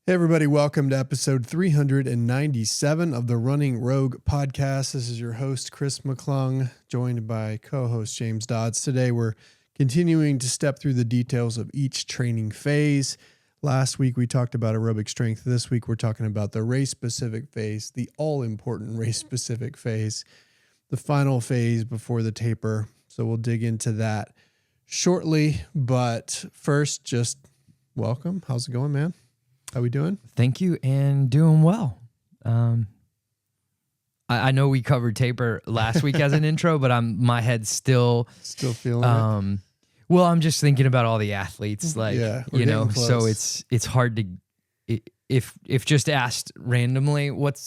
Hey, everybody, welcome to episode 397 of the Running Rogue podcast. This is your host, Chris McClung, joined by co-host James Dodds. Today, we're continuing to step through the details of each training phase. Last week, we talked about aerobic strength. This week, we're talking about the race-specific phase, the all-important race-specific phase, the final phase before the taper. So we'll dig into that shortly. But first, just welcome. How's it going, man? How we doing? Thank you, and doing well. I know we covered taper last week as an intro, but my head's still feeling it. Well, I'm just thinking about all the athletes, so it's hard to if just asked randomly, what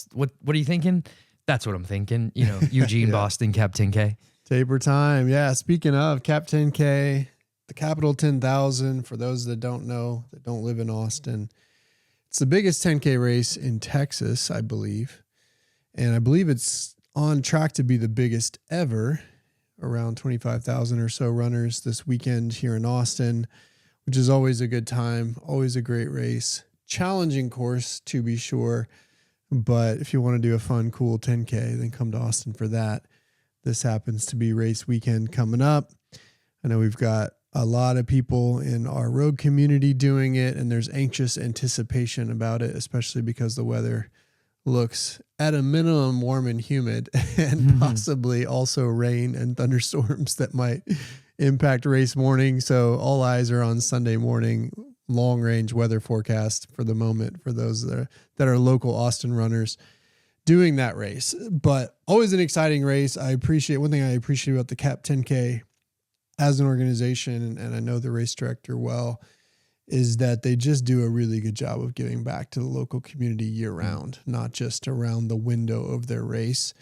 are you thinking? That's what I'm thinking. Eugene, Boston, Cap 10K. Taper time. Yeah. Speaking of Cap 10K, the Capital 10,000. For those that don't know, that don't live in Austin. It's the biggest 10K race in Texas, I believe. And I believe it's on track to be the biggest ever, around 25,000 or so runners this weekend here in Austin, which is always a good time, always a great race. Challenging course, to be sure. But if you want to do a fun, cool 10K, then come to Austin for that. This happens to be race weekend coming up. I know we've got a lot of people in our road community doing it, and there's anxious anticipation about it, especially because the weather looks at a minimum warm and humid, and possibly also rain and thunderstorms that might impact race morning. So all eyes are on Sunday morning, long range weather forecast for the moment for those that are local Austin runners doing that race. But always an exciting race. One thing I appreciate about the Cap 10K as an organization, and I know the race director well, is that they just do a really good job of giving back to the local community year round, not just around the window of their race,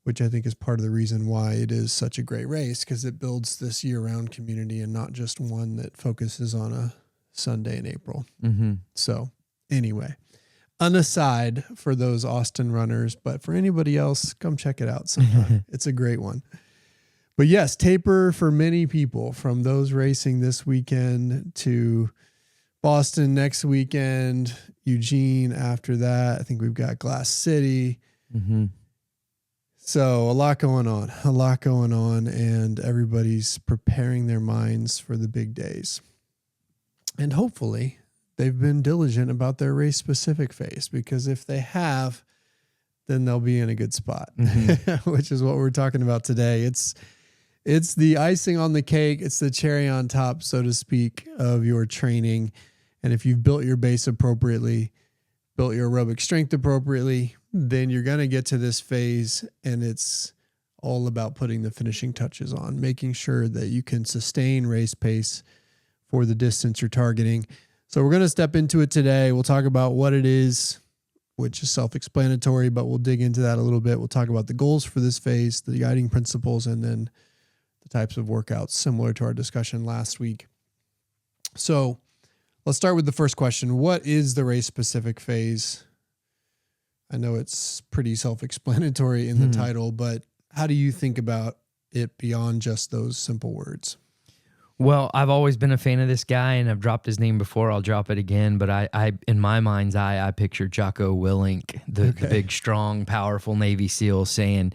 which I think is part of the reason why it is such a great race, because it builds this year round community and not just one that focuses on a Sunday in April. Mm-hmm. So anyway, an aside for those Austin runners, but for anybody else, come check it out sometime. It's a great one. But yes, taper for many people, from those racing this weekend to Boston next weekend, Eugene after that. I think we've got Glass City. Mm-hmm. So a lot going on, and everybody's preparing their minds for the big days. And hopefully they've been diligent about their race-specific phase, because if they have, then they'll be in a good spot, which is what we're talking about today. It's the icing on the cake. It's the cherry on top, so to speak, of your training. And if you've built your base appropriately, built your aerobic strength appropriately, then you're going to get to this phase, and it's all about putting the finishing touches on, making sure that you can sustain race pace for the distance you're targeting. So we're going to step into it today. We'll talk about what it is, which is self-explanatory, but we'll dig into that a little bit. We'll talk about the goals for this phase, the guiding principles, and then the types of workouts similar to our discussion last week. So let's start with the first question. What is the race-specific phase? I know it's pretty self-explanatory in the title, but how do you think about it beyond just those simple words? Well, I've always been a fan of this guy, and I've dropped his name before. I'll drop it again, but I in my mind's eye, I picture Jocko Willink, the big, strong, powerful Navy SEAL, saying,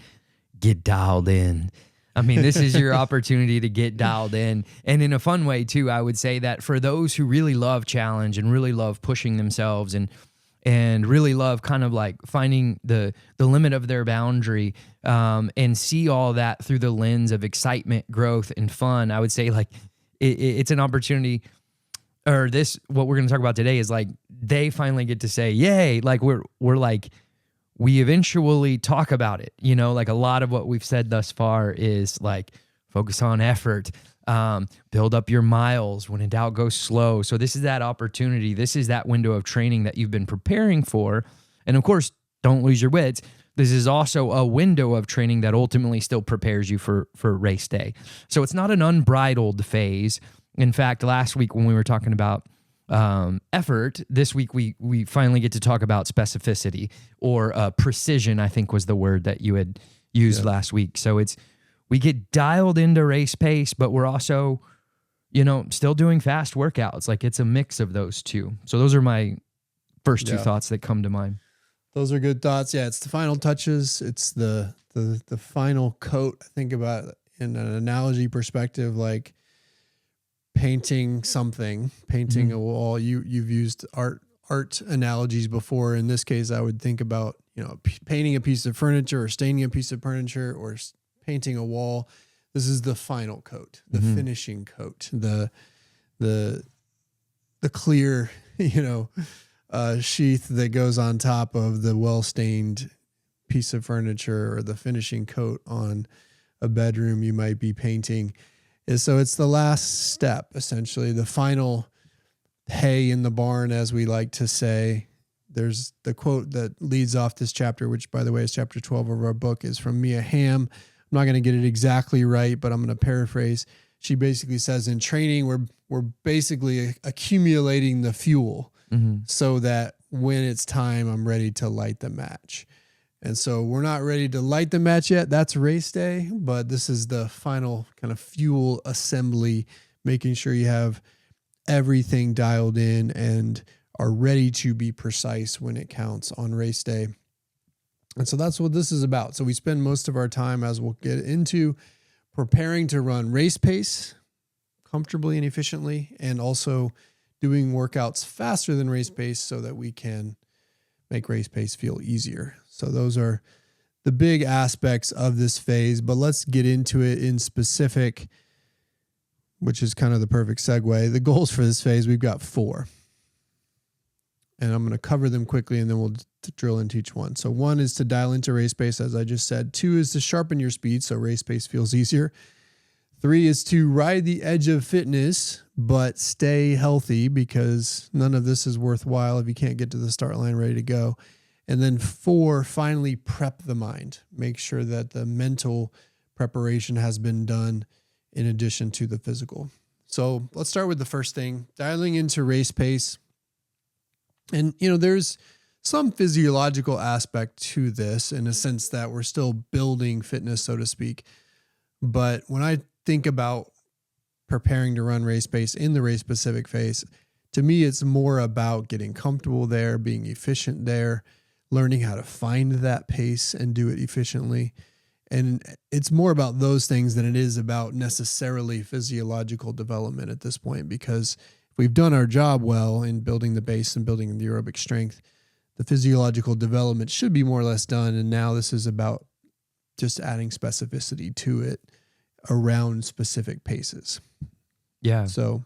"Get dialed in." I mean, this is your opportunity to get dialed in. And in a fun way, too, I would say that for those who really love challenge and really love pushing themselves and really love kind of like finding the limit of their boundary and see all that through the lens of excitement, growth, and fun, I would say like it's an opportunity, or what we're going to talk about today is like they finally get to say, yay, like we're like, we eventually talk about it, like a lot of what we've said thus far is like focus on effort, build up your miles. When in doubt, go slow. So this is that opportunity. This is that window of training that you've been preparing for. And of course, don't lose your wits. This is also a window of training that ultimately still prepares you for race day. So it's not an unbridled phase. In fact, last week when we were talking about effort, this week we finally get to talk about specificity, or precision, I think was the word that you had used last week. So we get dialed into race pace, but we're also, still doing fast workouts. Like it's a mix of those two. So those are my first two thoughts that come to mind. Those are good thoughts. Yeah, it's the final touches. It's the final coat. I think about it in an analogy perspective, like painting something, painting a wall. You've used art analogies before. In this case, I would think about, painting a piece of furniture or staining a piece of furniture or painting a wall. This is the final coat, the finishing coat, the clear, sheath that goes on top of the well-stained piece of furniture or the finishing coat on a bedroom you might be painting. So it's the last step, essentially, the final hay in the barn, as we like to say. There's the quote that leads off this chapter, which, by the way, is chapter 12 of our book, is from Mia Hamm. I'm not going to get it exactly right, but I'm going to paraphrase. She basically says, in training, we're basically accumulating the fuel so that when it's time, I'm ready to light the match. And so we're not ready to light the match yet. That's race day, but this is the final kind of fuel assembly, making sure you have everything dialed in and are ready to be precise when it counts on race day. And so that's what this is about. So we spend most of our time, as we'll get into, preparing to run race pace comfortably and efficiently, and also doing workouts faster than race pace so that we can make race pace feel easier. So those are the big aspects of this phase, but let's get into it in specific, which is kind of the perfect segue. The goals for this phase, we've got 4. And I'm going to cover them quickly and then we'll drill into each one. So 1 is to dial into race pace, as I just said. 2 is to sharpen your speed so race pace feels easier. 3 is to ride the edge of fitness, but stay healthy, because none of this is worthwhile if you can't get to the start line ready to go. And then 4, finally prep the mind. Make sure that the mental preparation has been done in addition to the physical. So let's start with the first thing, dialing into race pace. And, there's some physiological aspect to this in a sense that we're still building fitness, so to speak. But when I think about preparing to run race pace in the race specific phase, to me, it's more about getting comfortable there, being efficient there, learning how to find that pace and do it efficiently. And it's more about those things than it is about necessarily physiological development at this point, because if we've done our job well in building the base and building the aerobic strength, the physiological development should be more or less done. And now this is about just adding specificity to it around specific paces. Yeah. So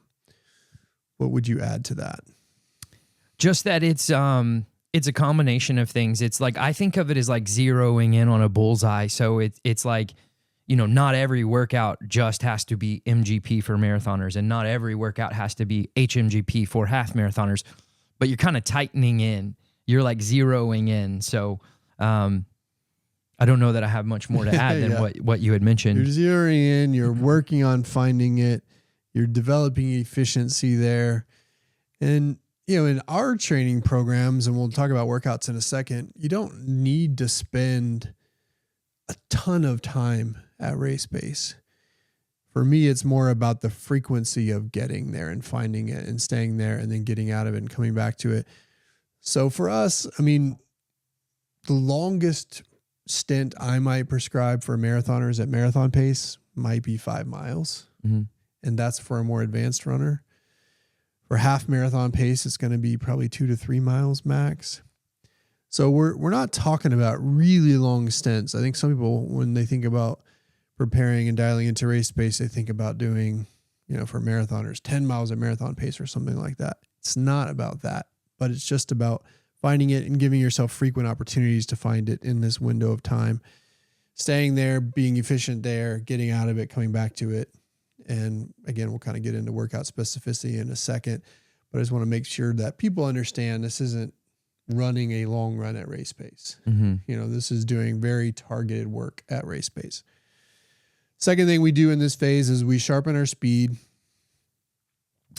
what would you add to that? Just that it's a combination of things. It's like, I think of it as like zeroing in on a bullseye. So it's like, not every workout just has to be MGP for marathoners, and not every workout has to be HMGP for half marathoners, but you're kind of tightening in. You're like zeroing in. So I don't know that I have much more to add than what you had mentioned. You're zeroing in, you're working on finding it, you're developing efficiency there. And, in our training programs, and we'll talk about workouts in a second, you don't need to spend a ton of time at race pace. For me, it's more about the frequency of getting there and finding it and staying there and then getting out of it and coming back to it. So for us, the longest stint I might prescribe for marathoners at marathon pace might be 5 miles. And that's for a more advanced runner. For half marathon pace, it's going to be probably 2 to 3 miles max. So we're not talking about really long stints. I think some people, when they think about preparing and dialing into race pace, they think about doing, for marathoners, 10 miles at marathon pace or something like that. It's not about that, but it's just about finding it and giving yourself frequent opportunities to find it in this window of time, staying there, being efficient there, getting out of it, coming back to it. And again, we'll kind of get into workout specificity in a second, but I just want to make sure that people understand this isn't running a long run at race pace. This is doing very targeted work at race pace. Second thing we do in this phase is we sharpen our speed.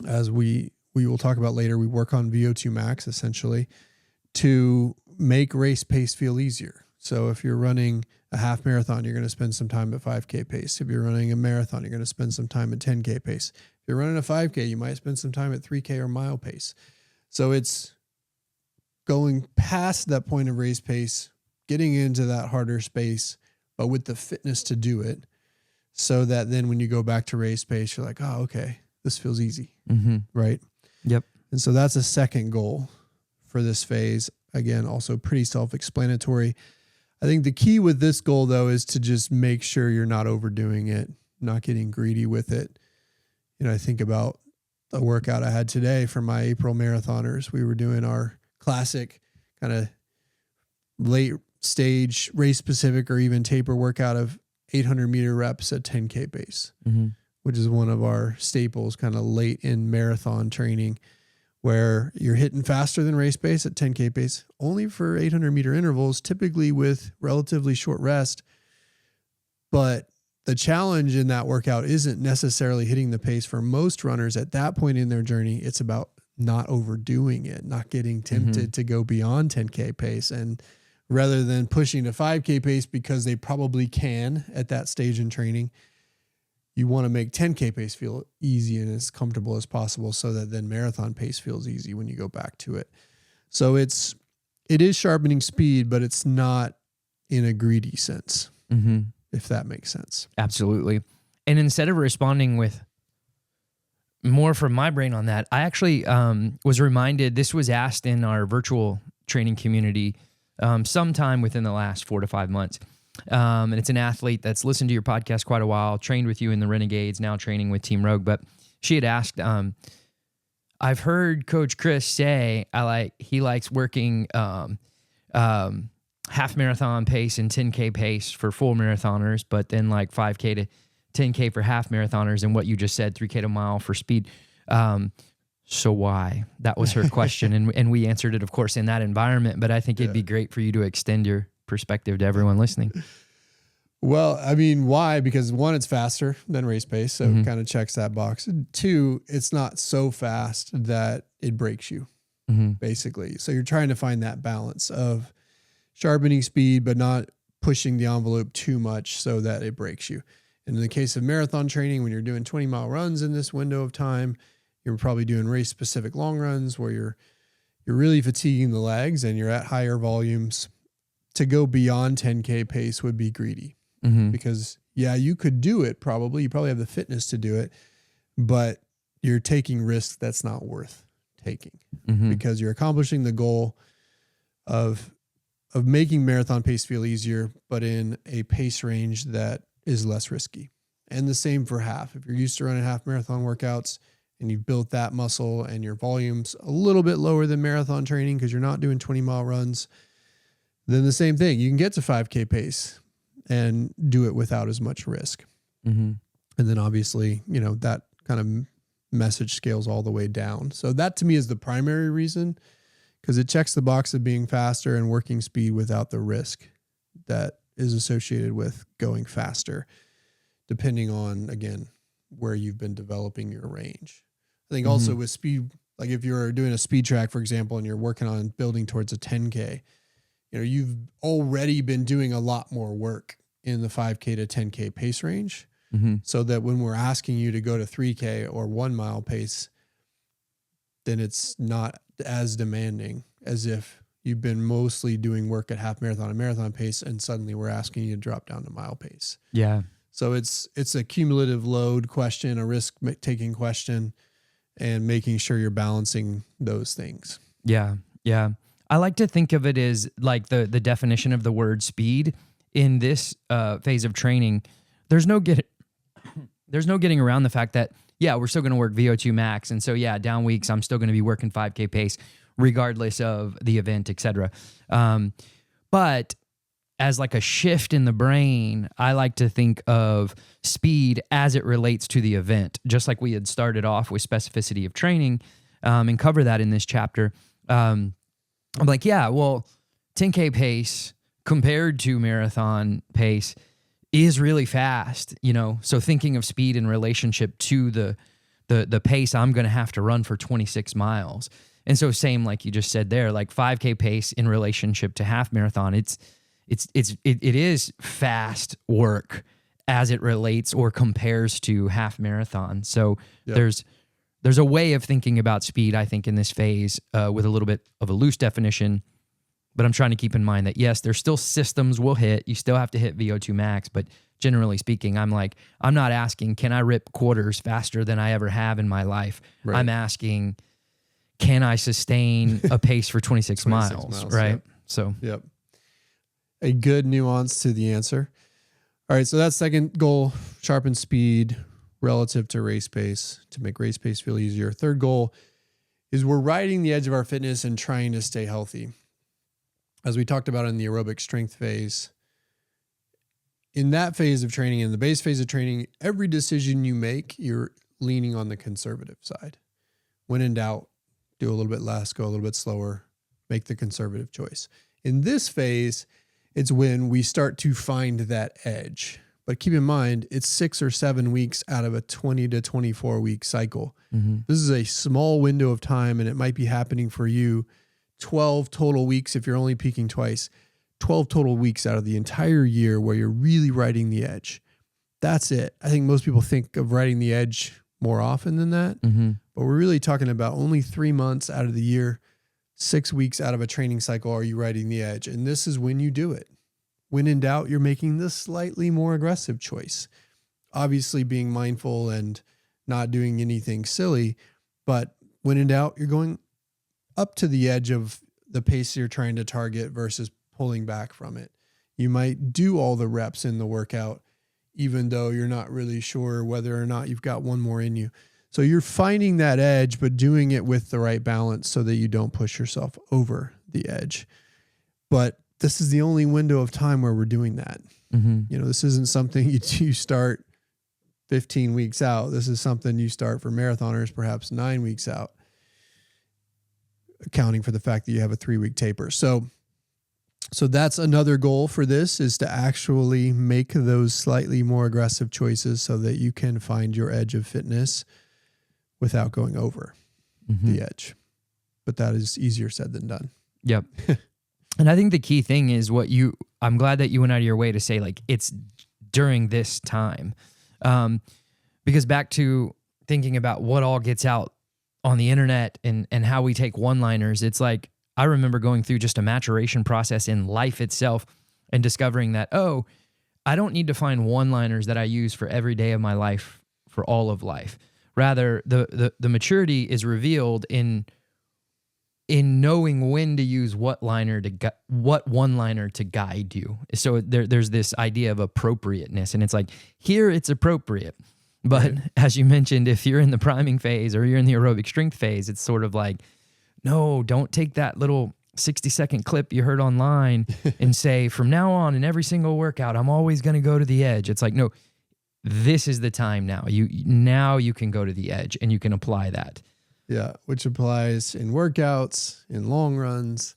As we will talk about later, we work on VO2 max essentially to make race pace feel easier. So if you're running a half marathon, you're going to spend some time at 5K pace. If you're running a marathon, you're going to spend some time at 10K pace. If you're running a 5K, you might spend some time at 3K or mile pace. So it's going past that point of race pace, getting into that harder space, but with the fitness to do it, so that then when you go back to race pace, you're like, oh, okay, this feels easy, right? Yep. And so that's a second goal for this phase. Again, also pretty self-explanatory. I think the key with this goal, though, is to just make sure you're not overdoing it, not getting greedy with it. You know, I think about a workout I had today for my April marathoners. We were doing our classic kind of late stage race specific or even taper workout of 800 meter reps at 10K pace, which is one of our staples kind of late in marathon training, where you're hitting faster than race pace at 10K pace, only for 800 meter intervals, typically with relatively short rest. But the challenge in that workout isn't necessarily hitting the pace. For most runners at that point in their journey, it's about not overdoing it, not getting tempted to go beyond 10K pace. And rather than pushing to 5K pace because they probably can at that stage in training, you want to make 10K pace feel easy and as comfortable as possible, so that then marathon pace feels easy when you go back to it. So it is sharpening speed, but it's not in a greedy sense, if that makes sense. Absolutely. And instead of responding with more from my brain on that, I actually was reminded, this was asked in our virtual training community sometime within the last 4 to 5 months. And it's an athlete that's listened to your podcast quite a while, trained with you in the Renegades, now training with Team Rogue. But she had asked, I've heard Coach Chris say he likes working half marathon pace and 10K pace for full marathoners, but then like 5K to 10K for half marathoners, and what you just said, 3K to mile for speed. So why? That was her question. And we answered it, of course, in that environment, but I think it'd be great for you to extend your perspective to everyone listening. Well, I mean, why? Because one, it's faster than race pace, so it kind of checks that box. Two, it's not so fast that it breaks you, basically. So you're trying to find that balance of sharpening speed, but not pushing the envelope too much so that it breaks you. And in the case of marathon training, when you're doing 20-mile runs in this window of time, you're probably doing race-specific long runs where you're really fatiguing the legs and you're at higher volumes. To go beyond 10K pace would be greedy, because you could do it probably. You probably have the fitness to do it, but you're taking risks that's not worth taking, because you're accomplishing the goal of making marathon pace feel easier, but in a pace range that is less risky. And the same for half. If you're used to running half marathon workouts and you've built that muscle and your volume's a little bit lower than marathon training because you're not doing 20-mile runs, then the same thing. You can get to 5K pace and do it without as much risk. And then obviously, that kind of message scales all the way down. So that to me is the primary reason, because it checks the box of being faster and working speed without the risk that is associated with going faster, depending on, again, where you've been developing your range. I think also with speed, like if you're doing a speed track, for example, and you're working on building towards a 10K, you've already been doing a lot more work in the 5K to 10K pace range, so that when we're asking you to go to 3K or 1 mile pace, then it's not as demanding as if you've been mostly doing work at half marathon and marathon pace, and suddenly we're asking you to drop down to mile pace. Yeah. So it's a cumulative load question, a risk taking question, and making sure you're balancing those things. Yeah. Yeah. I like to think of it as like the definition of the word speed in this phase of training. There's no getting around the fact that, we're still going to work VO2 max. And so, down weeks, I'm still going to be working 5K pace regardless of the event, et cetera. But as like a shift in the brain, I like to think of speed as it relates to the event, just like we had started off with specificity of training and cover that in this chapter. I'm like, 10K pace compared to marathon pace is really fast, So thinking of speed in relationship to the pace I'm going to have to run for 26 miles. And so same, like you just said there, like 5K pace in relationship to half marathon, it is fast work as it relates or compares to half marathon. So there's there's a way of thinking about speed, I think, in this phase with a little bit of a loose definition. But I'm trying to keep in mind that, yes, there's still systems we'll hit. You still have to hit VO2 max. But generally speaking, I'm not asking, can I rip quarters faster than I ever have in my life? Right. I'm asking, can I sustain a pace for 26 miles, right? Yep. So, yep. A good nuance to the answer. All right, so that second goal, sharpen speed relative to race pace to make race pace feel easier. Third goal is we're riding the edge of our fitness and trying to stay healthy. As we talked about in the aerobic strength phase, in that phase of training, in the base phase of training, every decision you make, you're leaning on the conservative side. When in doubt, do a little bit less, go a little bit slower, make the conservative choice. In this phase, it's when we start to find that edge. But keep in mind, it's 6 or 7 weeks out of a 20 to 24 week cycle. Mm-hmm. This is a small window of time, and it might be happening for you 12 total weeks if you're only peaking twice. 12 total weeks out of the entire year where you're really riding the edge. That's it. I think most people think of riding the edge more often than that, but we're really talking about only 3 months out of the year, 6 weeks out of a training cycle are you riding the edge. And this is when you do it. When in doubt, you're making the slightly more aggressive choice. Obviously being mindful and not doing anything silly, but when in doubt, you're going up to the edge of the pace you're trying to target versus pulling back from it. You might do all the reps in the workout, even though you're not really sure whether or not you've got one more in you. So you're finding that edge, but doing it with the right balance so that you don't push yourself over the edge. But this is the only window of time where we're doing that. You know, this isn't something you start 15 weeks out. This is something you start for marathoners, perhaps 9 weeks out, accounting for the fact that you have a 3-week taper. So that's another goal for this, is to actually make those slightly more aggressive choices so that you can find your edge of fitness without going over the edge. But that is easier said than done. Yep. And I think the key thing is I'm glad that you went out of your way to say, like, it's during this time. Because back to thinking about what all gets out on the internet and how we take one-liners, it's like, I remember going through just a maturation process in life itself and discovering that, I don't need to find one-liners that I use for every day of my life, for all of life. Rather, the maturity is revealed in knowing when to use what one-liner to guide you. So there's this idea of appropriateness, and it's like, here it's appropriate. But as you mentioned, if you're in the priming phase or you're in the aerobic strength phase, it's sort of like, no, don't take that little 60-second clip you heard online and say, from now on in every single workout, I'm always going to go to the edge. It's like, no, this is the time now. Now you can go to the edge and you can apply that. Yeah, which applies in workouts, in long runs,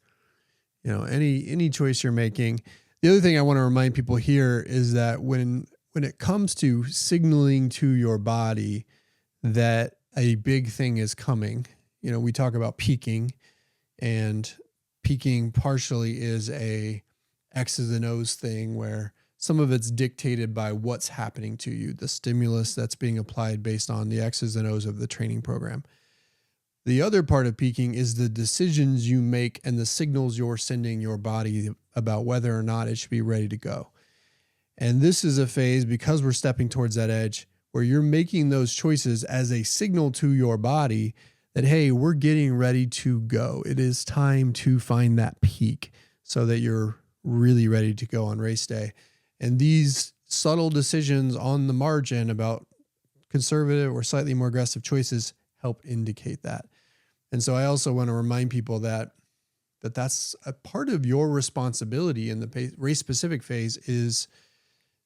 any choice you're making. The other thing I want to remind people here is that when it comes to signaling to your body that a big thing is coming, we talk about peaking, and peaking partially is a X's and O's thing where some of it's dictated by what's happening to you, the stimulus that's being applied based on the X's and O's of the training program. The other part of peaking is the decisions you make and the signals you're sending your body about whether or not it should be ready to go. And this is a phase, because we're stepping towards that edge, where you're making those choices as a signal to your body that, hey, we're getting ready to go. It is time to find that peak so that you're really ready to go on race day. And these subtle decisions on the margin about conservative or slightly more aggressive choices help indicate that. And so I also want to remind people that that's a part of your responsibility in the race specific phase, is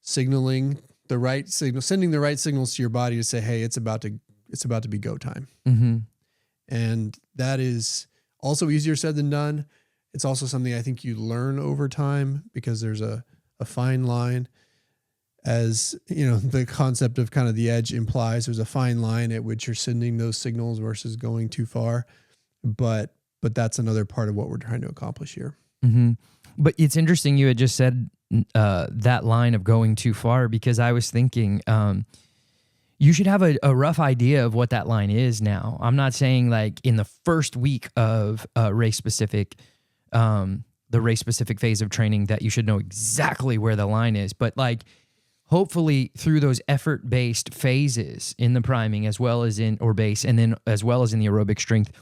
signaling the right signal, sending the right signals to your body to say, hey, it's about to be go time. And that is also easier said than done. It's also something I think you learn over time, because there's a fine line. As the concept of kind of the edge implies, there's a fine line at which you're sending those signals versus going too far. But that's another part of what we're trying to accomplish here. But it's interesting you had just said that line of going too far, because I was thinking, you should have a rough idea of what that line is now. I'm not saying like in the first week of the race specific phase of training that you should know exactly where the line is, but like hopefully through those effort based phases in the priming as well as in or base, and then as well as in the aerobic strength,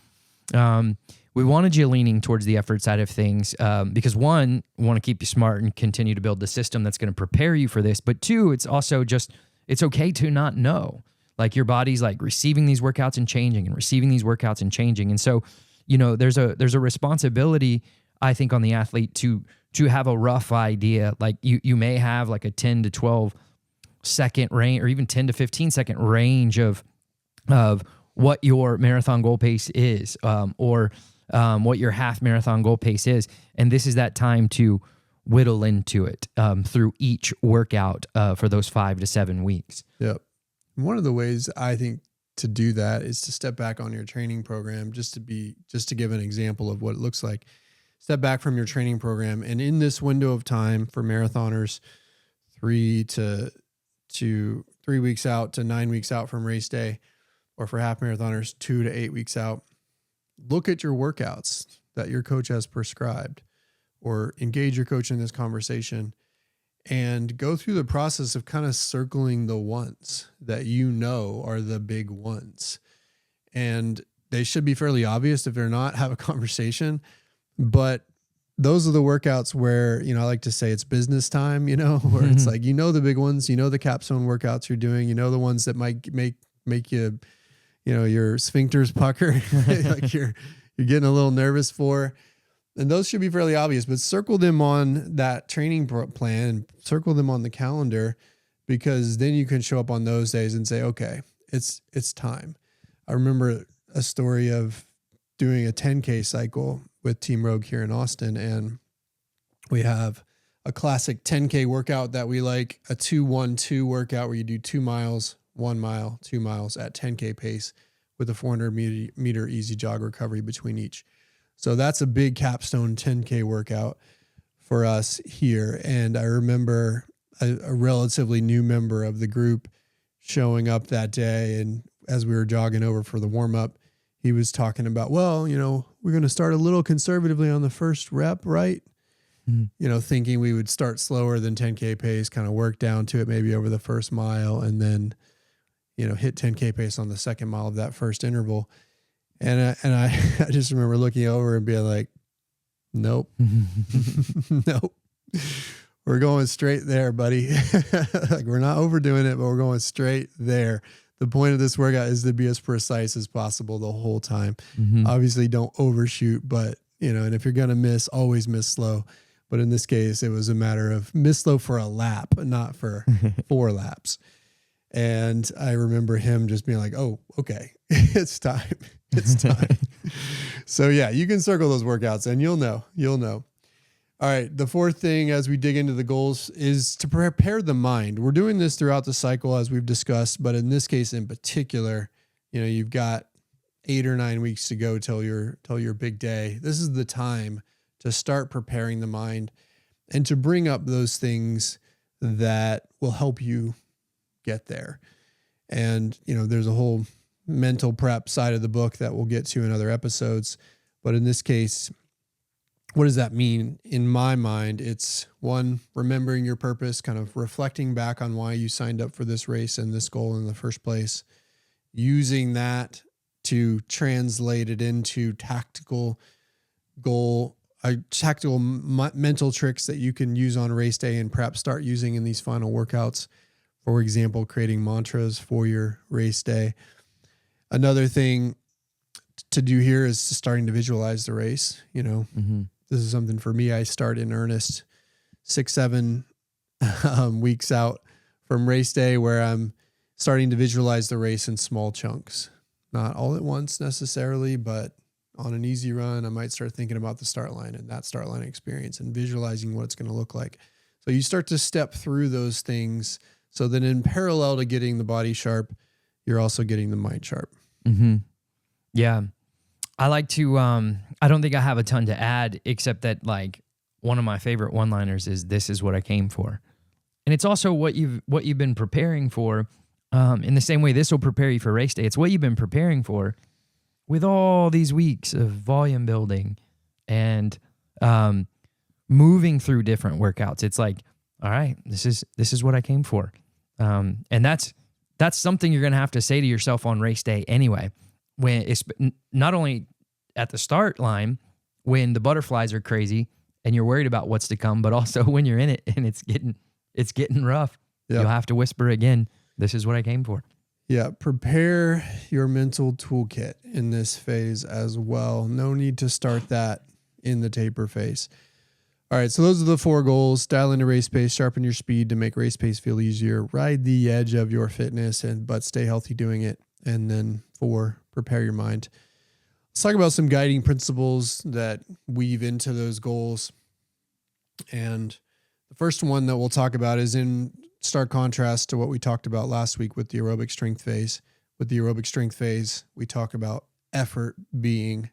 we wanted you leaning towards the effort side of things because one, we want to keep you smart and continue to build the system that's going to prepare you for this. But two, it's also just, it's okay to not know. Like your body's like receiving these workouts and changing and receiving these workouts and changing. And so, you know, there's a responsibility, I think, on the athlete to have a rough idea. Like you may have like a 10 to 12 second range or even 10 to 15 second range of what your marathon goal pace is or what your half marathon goal pace is. And this is that time to whittle into it through each workout for those 5 to 7 weeks. Yep. One of the ways I think to do that is to step back on your training program, just to give an example of what it looks like. Step back from your training program, and in this window of time for marathoners, 3 weeks out to 9 weeks out from race day, or for half marathoners, 2 to 8 weeks out, look at your workouts that your coach has prescribed, or engage your coach in this conversation and go through the process of kind of circling the ones that you know are the big ones. And they should be fairly obvious. If they're not, have a conversation. But those are the workouts where, you know, I like to say it's business time, you know, where it's like, you know, the big ones, you know, the capstone workouts you're doing, you know, the ones that might make you, you know, your sphincters pucker, like you're getting a little nervous for. And those should be fairly obvious, but circle them on that training plan and circle them on the calendar, because then you can show up on those days and say, okay, it's time. I remember a story of doing a 10K cycle with Team Rogue here in Austin. And we have a classic 10K workout that we like, a 2-1-2 workout where you do 2 miles, 1 mile, 2 miles at 10K pace with a 400 meter easy jog recovery between each. So that's a big capstone 10K workout for us here. And I remember a relatively new member of the group showing up that day. And as we were jogging over for the warm up, he was talking about, well, you know, we're going to start a little conservatively on the first rep, right? Mm-hmm. You know, thinking we would start slower than 10K pace, kind of work down to it maybe over the first mile, and then, you know, hit 10K pace on the second mile of that first interval. And I just remember looking over and being like, nope, nope, we're going straight there, buddy. Like, we're not overdoing it, but we're going straight there. The point of this workout is to be as precise as possible the whole time. Mm-hmm. Obviously, don't overshoot, but, you know, and if you're going to miss, always miss slow. But in this case, it was a matter of miss slow for a lap, not for 4 laps. And I remember him just being like, oh, okay, it's time. It's time. So yeah, you can circle those workouts and you'll know. All right. The fourth thing as we dig into the goals is to prepare the mind. We're doing this throughout the cycle as we've discussed, but in this case in particular, you know, you've got 8 or 9 weeks to go till your big day. This is the time to start preparing the mind and to bring up those things that will help you get there. And, you know, there's a whole mental prep side of the book that we'll get to in other episodes. But in this case, what does that mean? In my mind, it's one, remembering your purpose, kind of reflecting back on why you signed up for this race and this goal in the first place, using that to translate it into tactical mental tricks that you can use on race day and perhaps start using in these final workouts. For example, creating mantras for your race day. Another thing to do here is starting to visualize the race. You know, This is something for me. I start in earnest 6-7 weeks out from race day, where I'm starting to visualize the race in small chunks, not all at once necessarily, but on an easy run, I might start thinking about the start line and that start line experience and visualizing what it's going to look like. So you start to step through those things so that in parallel to getting the body sharp, you're also getting the mind sharp. Mm-hmm. Yeah. I like to, I don't think I have a ton to add, except that like one of my favorite one-liners is, "This is what I came for." And it's also what you've been preparing for In the same way, this will prepare you for race day. It's what you've been preparing for with all these weeks of volume building and moving through different workouts. It's like, all right, this is what I came for. And that's something you're going to have to say to yourself on race day anyway, when it's not only at the start line, when the butterflies are crazy and you're worried about what's to come, but also when you're in it and it's getting rough. Yep. You'll have to whisper again, this is what I came for. Yeah, prepare your mental toolkit in this phase as well. No need to start that in the taper phase. All right, so those are the 4 goals. Dial into race pace, sharpen your speed to make race pace feel easier, ride the edge of your fitness, but stay healthy doing it. And then 4, prepare your mind. Let's talk about some guiding principles that weave into those goals. And the first one that we'll talk about is in stark contrast to what we talked about last week with the aerobic strength phase. With the aerobic strength phase, we talk about effort being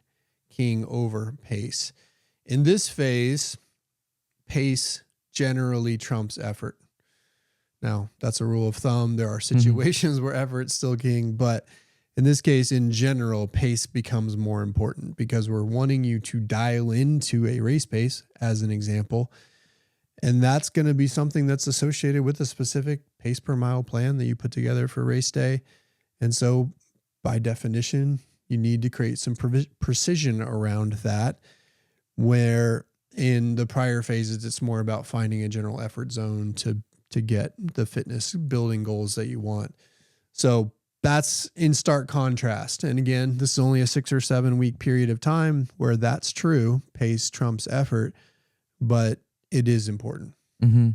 king over pace. In this phase, pace generally trumps effort. Now, that's a rule of thumb. There are situations where effort's still king, but in this case, in general, pace becomes more important because we're wanting you to dial into a race pace, as an example. And that's going to be something that's associated with a specific pace per mile plan that you put together for race day. And so by definition, you need to create some precision around that, where in the prior phases, it's more about finding a general effort zone to get the fitness building goals that you want. So that's in stark contrast. And again, this is only a 6 or 7 week period of time where that's true. Pace trumps effort, but it is important. Mm-hmm.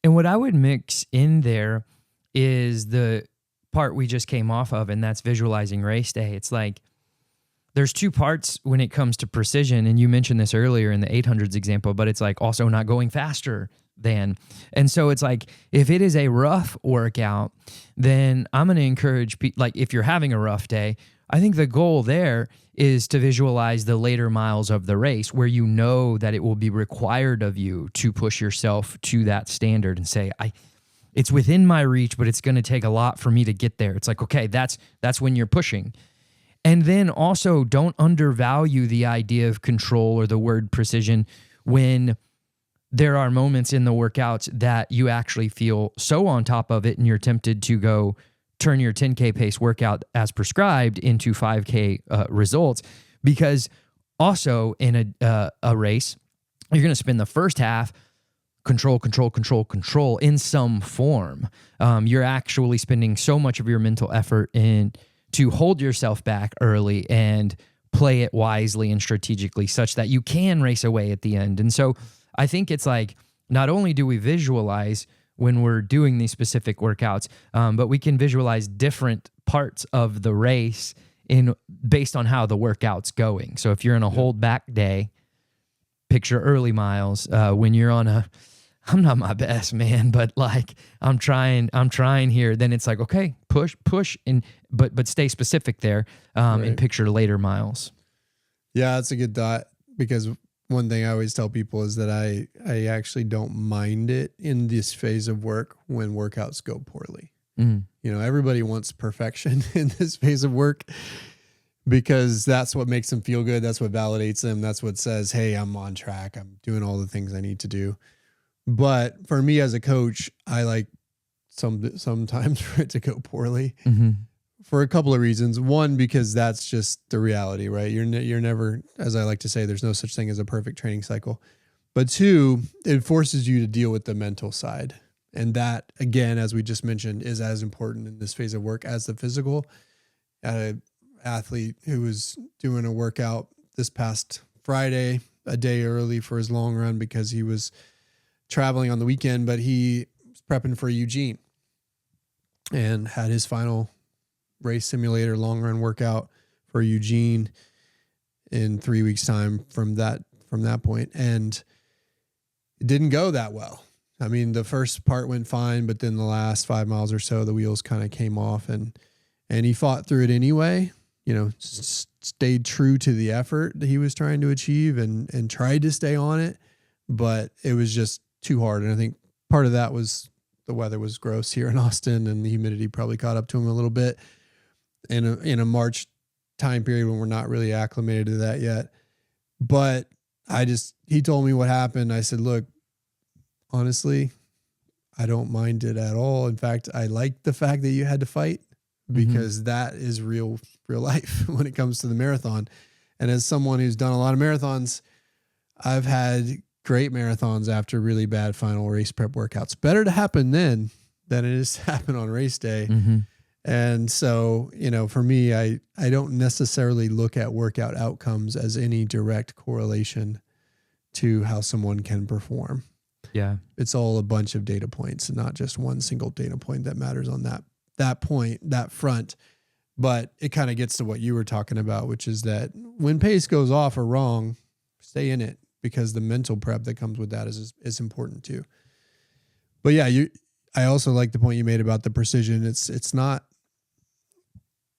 And what I would mix in there is the part we just came off of, and that's visualizing race day. It's like there's 2 parts when it comes to precision, and you mentioned this earlier in the 800s example, but it's like also not going faster than. And so it's like if it is a rough workout, then I'm going to encourage like if you're having a rough day, I think the goal there is to visualize the later miles of the race where you know that it will be required of you to push yourself to that standard and say, it's within my reach, but it's going to take a lot for me to get there. It's like, okay, that's when you're pushing. And then also don't undervalue the idea of control or the word precision when there are moments in the workouts that you actually feel so on top of it and you're tempted to go turn your 10K pace workout as prescribed into 5K results. Because also in a race, you're going to spend the first half control in some form. You're actually spending so much of your mental effort in to hold yourself back early and play it wisely and strategically such that you can race away at the end. And so I think it's like, not only do we visualize when we're doing these specific workouts, but we can visualize different parts of the race based on how the workout's going. So if you're in a hold back day, picture early miles. When you're on I'm not my best, man, but like I'm trying here. Then it's like, okay, push, but stay specific there, right. And picture later miles. Yeah, that's a good thought, because one thing I always tell people is that I actually don't mind it in this phase of work when workouts go poorly. You know, everybody wants perfection in this phase of work because that's what makes them feel good. That's what validates them. That's what says, hey, I'm on track. I'm doing all the things I need to do. But for me as a coach, I like sometimes for it to go poorly for a couple of reasons. One, because that's just the reality, right? You're never, as I like to say, there's no such thing as a perfect training cycle. But 2, it forces you to deal with the mental side. And that, again, as we just mentioned, is as important in this phase of work as the physical. An athlete who was doing a workout this past Friday, a day early for his long run because he was traveling on the weekend, but he was prepping for Eugene and had his final race simulator long run workout for Eugene in 3 weeks time from that point. And it didn't go that well. I mean, the first part went fine, but then the last 5 miles or so, the wheels kind of came off, and he fought through it anyway, you know, stayed true to the effort that he was trying to achieve and tried to stay on it, but it was just too hard. And I think part of that was the weather was gross here in Austin, and the humidity probably caught up to him a little bit in a March time period when we're not really acclimated to that yet. But he told me what happened. I said, look, honestly, I don't mind it at all. In fact, I like the fact that you had to fight, because that is real life when it comes to the marathon. And as someone who's done a lot of marathons, I've had great marathons after really bad final race prep workouts. Better to happen then than it is to happen on race day. And so, for me, I don't necessarily look at workout outcomes as any direct correlation to how someone can perform. Yeah. It's all a bunch of data points and not just one single data point that matters on that point, that front. But it kind of gets to what you were talking about, which is that when pace goes off or wrong, stay in it, because the mental prep that comes with that is important too. But yeah, I also like the point you made about the precision. It's not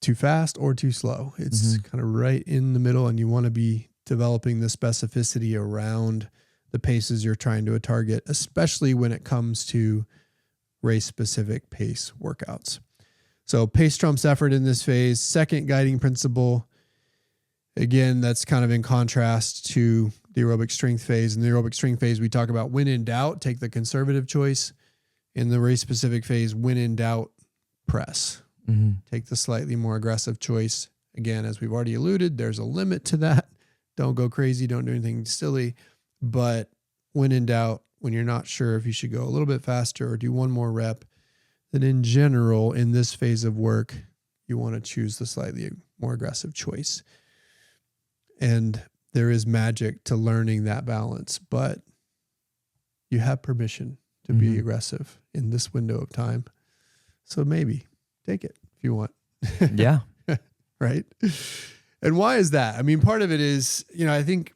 too fast or too slow. It's kind of right in the middle, and you want to be developing the specificity around the paces you're trying to target, especially when it comes to race-specific pace workouts. So pace trumps effort in this phase. Second guiding principle, again, that's kind of in contrast to the aerobic strength phase. In the aerobic strength phase, we talk about when in doubt, take the conservative choice. In the race-specific phase, when in doubt, press. Take the slightly more aggressive choice. Again, as we've already alluded, there's a limit to that. Don't go crazy. Don't do anything silly. But when in doubt, when you're not sure if you should go a little bit faster or do one more rep, then in general, in this phase of work, you want to choose the slightly more aggressive choice. And there is magic to learning that balance, but you have permission to be aggressive in this window of time. So maybe take it if you want. Yeah. Right. And why is that? I mean, part of it is, I think,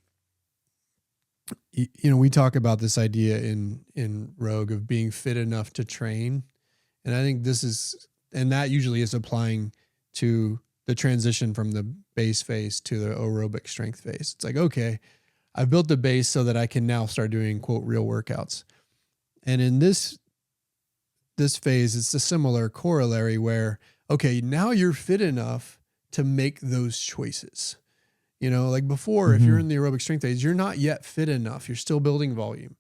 we talk about this idea in Rogue of being fit enough to train. And I think that usually is applying to the transition from the base phase to the aerobic strength phase. It's like, okay, I've built the base so that I can now start doing, quote, real workouts. And in this phase, it's a similar corollary where, okay, now you're fit enough to make those choices. Like before, if you're in the aerobic strength phase, you're not yet fit enough. You're still building volume.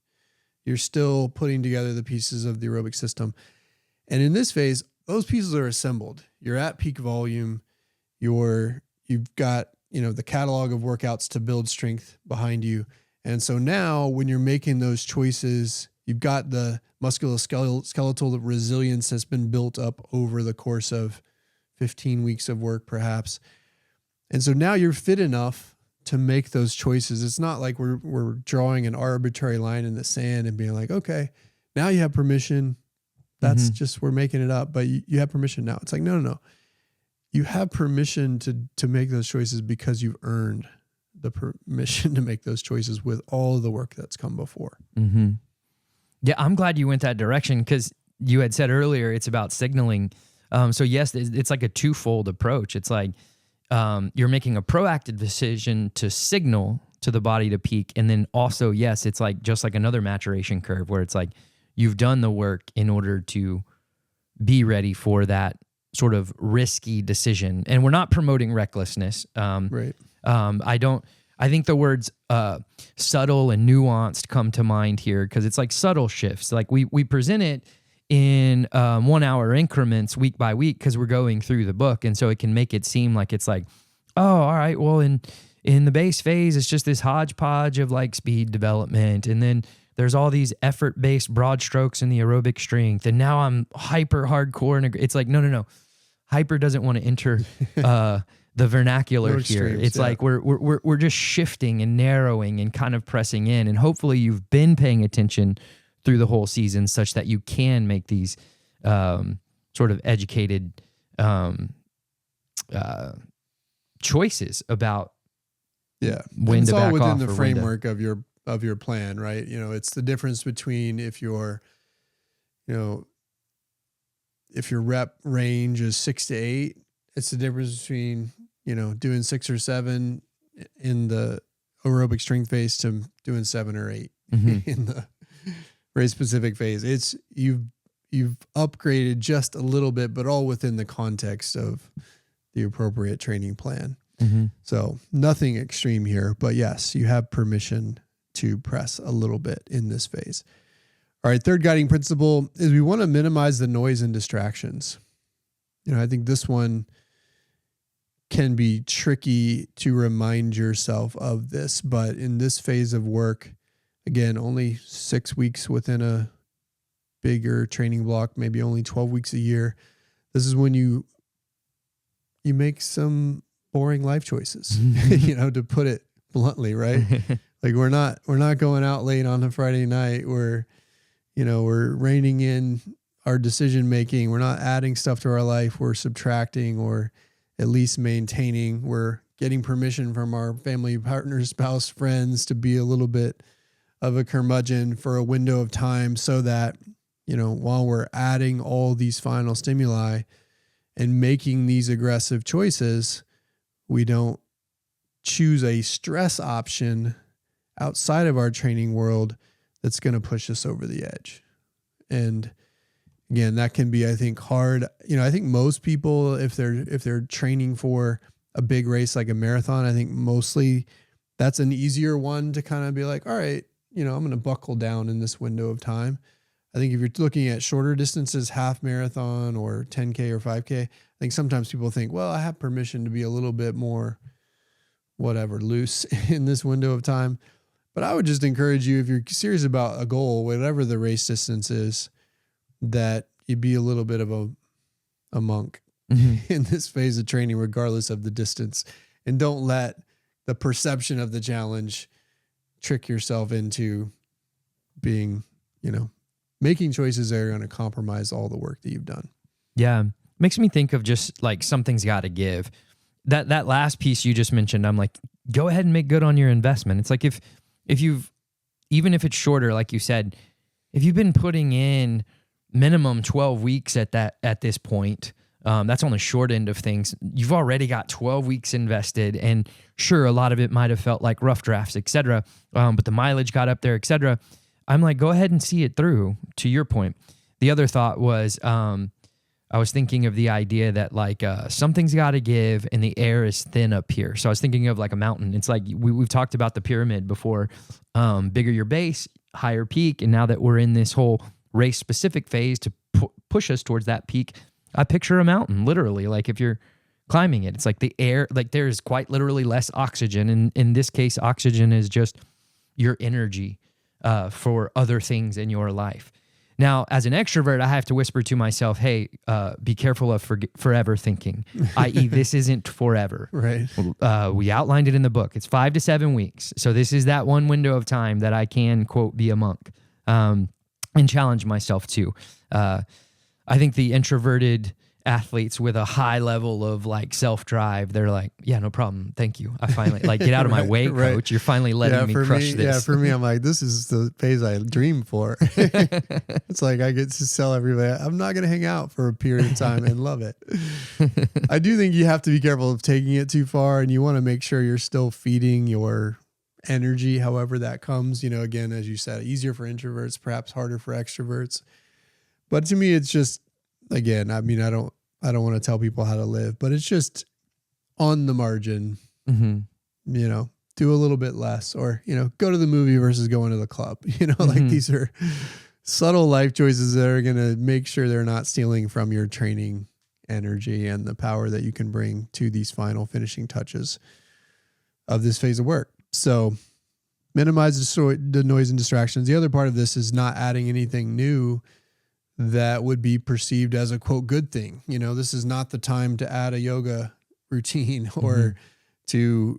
You're still putting together the pieces of the aerobic system. And in this phase, those pieces are assembled. You're at peak volume. You've got, the catalog of workouts to build strength behind you. And so now when you're making those choices, you've got the musculoskeletal resilience that's been built up over the course of 15 weeks of work, perhaps. And so now you're fit enough to make those choices. It's not like we're drawing an arbitrary line in the sand and being like, okay, now you have permission. That's just, we're making it up, but you have permission now. It's like, no. You have permission to make those choices because you've earned the permission to make those choices with all of the work that's come before. Yeah, I'm glad you went that direction, because you had said earlier it's about signaling. So yes, it's like a twofold approach. It's like you're making a proactive decision to signal to the body to peak. And then also, yes, it's like just like another maturation curve where it's like you've done the work in order to be ready for that sort of risky decision. And we're not promoting recklessness. Right. I think the words subtle and nuanced come to mind here, because it's like subtle shifts. Like we present it in 1 hour increments week by week because we're going through the book. And so it can make it seem like it's like, oh, all right, well, in the base phase, it's just this hodgepodge of like speed development. And then there's all these effort-based broad strokes in the aerobic strength. And now I'm hyper hardcore. And it's like, no. Hyper doesn't want to enter the vernacular here. It's like we're just shifting and narrowing and kind of pressing in. And hopefully you've been paying attention through the whole season such that you can make these sort of educated choices about when it's to all back within off the or framework of your plan, right? It's the difference between if your rep range is 6 to 8, it's the difference between doing 6 or 7 in the aerobic strength phase to doing 7 or 8 in the race specific phase. It's you've you've upgraded just a little bit, but all within the context of the appropriate training plan. Mm-hmm. So nothing extreme here, but yes, you have permission to press a little bit in this phase. All right, third guiding principle is we want to minimize the noise and distractions. I think this one can be tricky to remind yourself of this, but in this phase of work, again, only 6 weeks within a bigger training block, maybe only 12 weeks a year. This is when you make some boring life choices, to put it bluntly, right? Like we're not going out late on a Friday night. We're reining in our decision making. We're not adding stuff to our life. We're subtracting or at least maintaining. We're getting permission from our family, partner, spouse, friends to be a little bit of a curmudgeon for a window of time so that, while we're adding all these final stimuli and making these aggressive choices, we don't choose a stress option outside of our training world that's going to push us over the edge. And again, that can be, I think, hard. I think most people, if they're training for a big race like a marathon, I think mostly that's an easier one to kind of be like, all right, I'm going to buckle down in this window of time. I think if you're looking at shorter distances, half marathon or 10K or 5K, I think sometimes people think, well, I have permission to be a little bit more loose in this window of time. But I would just encourage you, if you're serious about a goal, whatever the race distance is, that you be a little bit of a monk in this phase of training, regardless of the distance. And don't let the perception of the challenge trick yourself into being, making choices that are going to compromise all the work that you've done. Yeah. Makes me think of just like something's got to give. That last piece you just mentioned, I'm like, go ahead and make good on your investment. It's like if you've, even if it's shorter, like you said, if you've been putting in minimum 12 weeks at this point, that's on the short end of things. You've already got 12 weeks invested, and sure, a lot of it might have felt like rough drafts, et cetera, but the mileage got up there, et cetera. I'm like, go ahead and see it through, to your point. The other thought was, I was thinking of the idea that like something's got to give and the air is thin up here. So I was thinking of like a mountain. It's like we've talked about the pyramid before. Bigger your base, higher peak. And now that we're in this whole race specific phase to push us towards that peak, I picture a mountain, literally. Like if you're climbing it, it's like the air, like there is quite literally less oxygen. And in this case, oxygen is just your energy for other things in your life. Now, as an extrovert, I have to whisper to myself, hey, be careful of forever thinking, i.e. this isn't forever. Right. We outlined it in the book. It's 5 to 7 weeks. So this is that one window of time that I can, quote, be a monk and challenge myself to. I think the introverted athletes with a high level of like self-drive, they're like, yeah, no problem. Thank you. I finally like get out of my way, coach. You're finally letting me crush this. Yeah, for me, I'm like, this is the phase I dream for. It's like I get to tell everybody I'm not going to hang out for a period of time and love it. I do think you have to be careful of taking it too far, and you want to make sure you're still feeding your energy, however that comes. Again, as you said, easier for introverts, perhaps harder for extroverts. But to me, it's just, again, I mean, I don't want to tell people how to live, but it's just on the margin, do a little bit less, or, go to the movie versus going to the club, like these are subtle life choices that are going to make sure they're not stealing from your training energy and the power that you can bring to these final finishing touches of this phase of work. So minimize the noise and distractions. The other part of this is not adding anything new that would be perceived as a quote good thing. This is not the time to add a yoga routine or to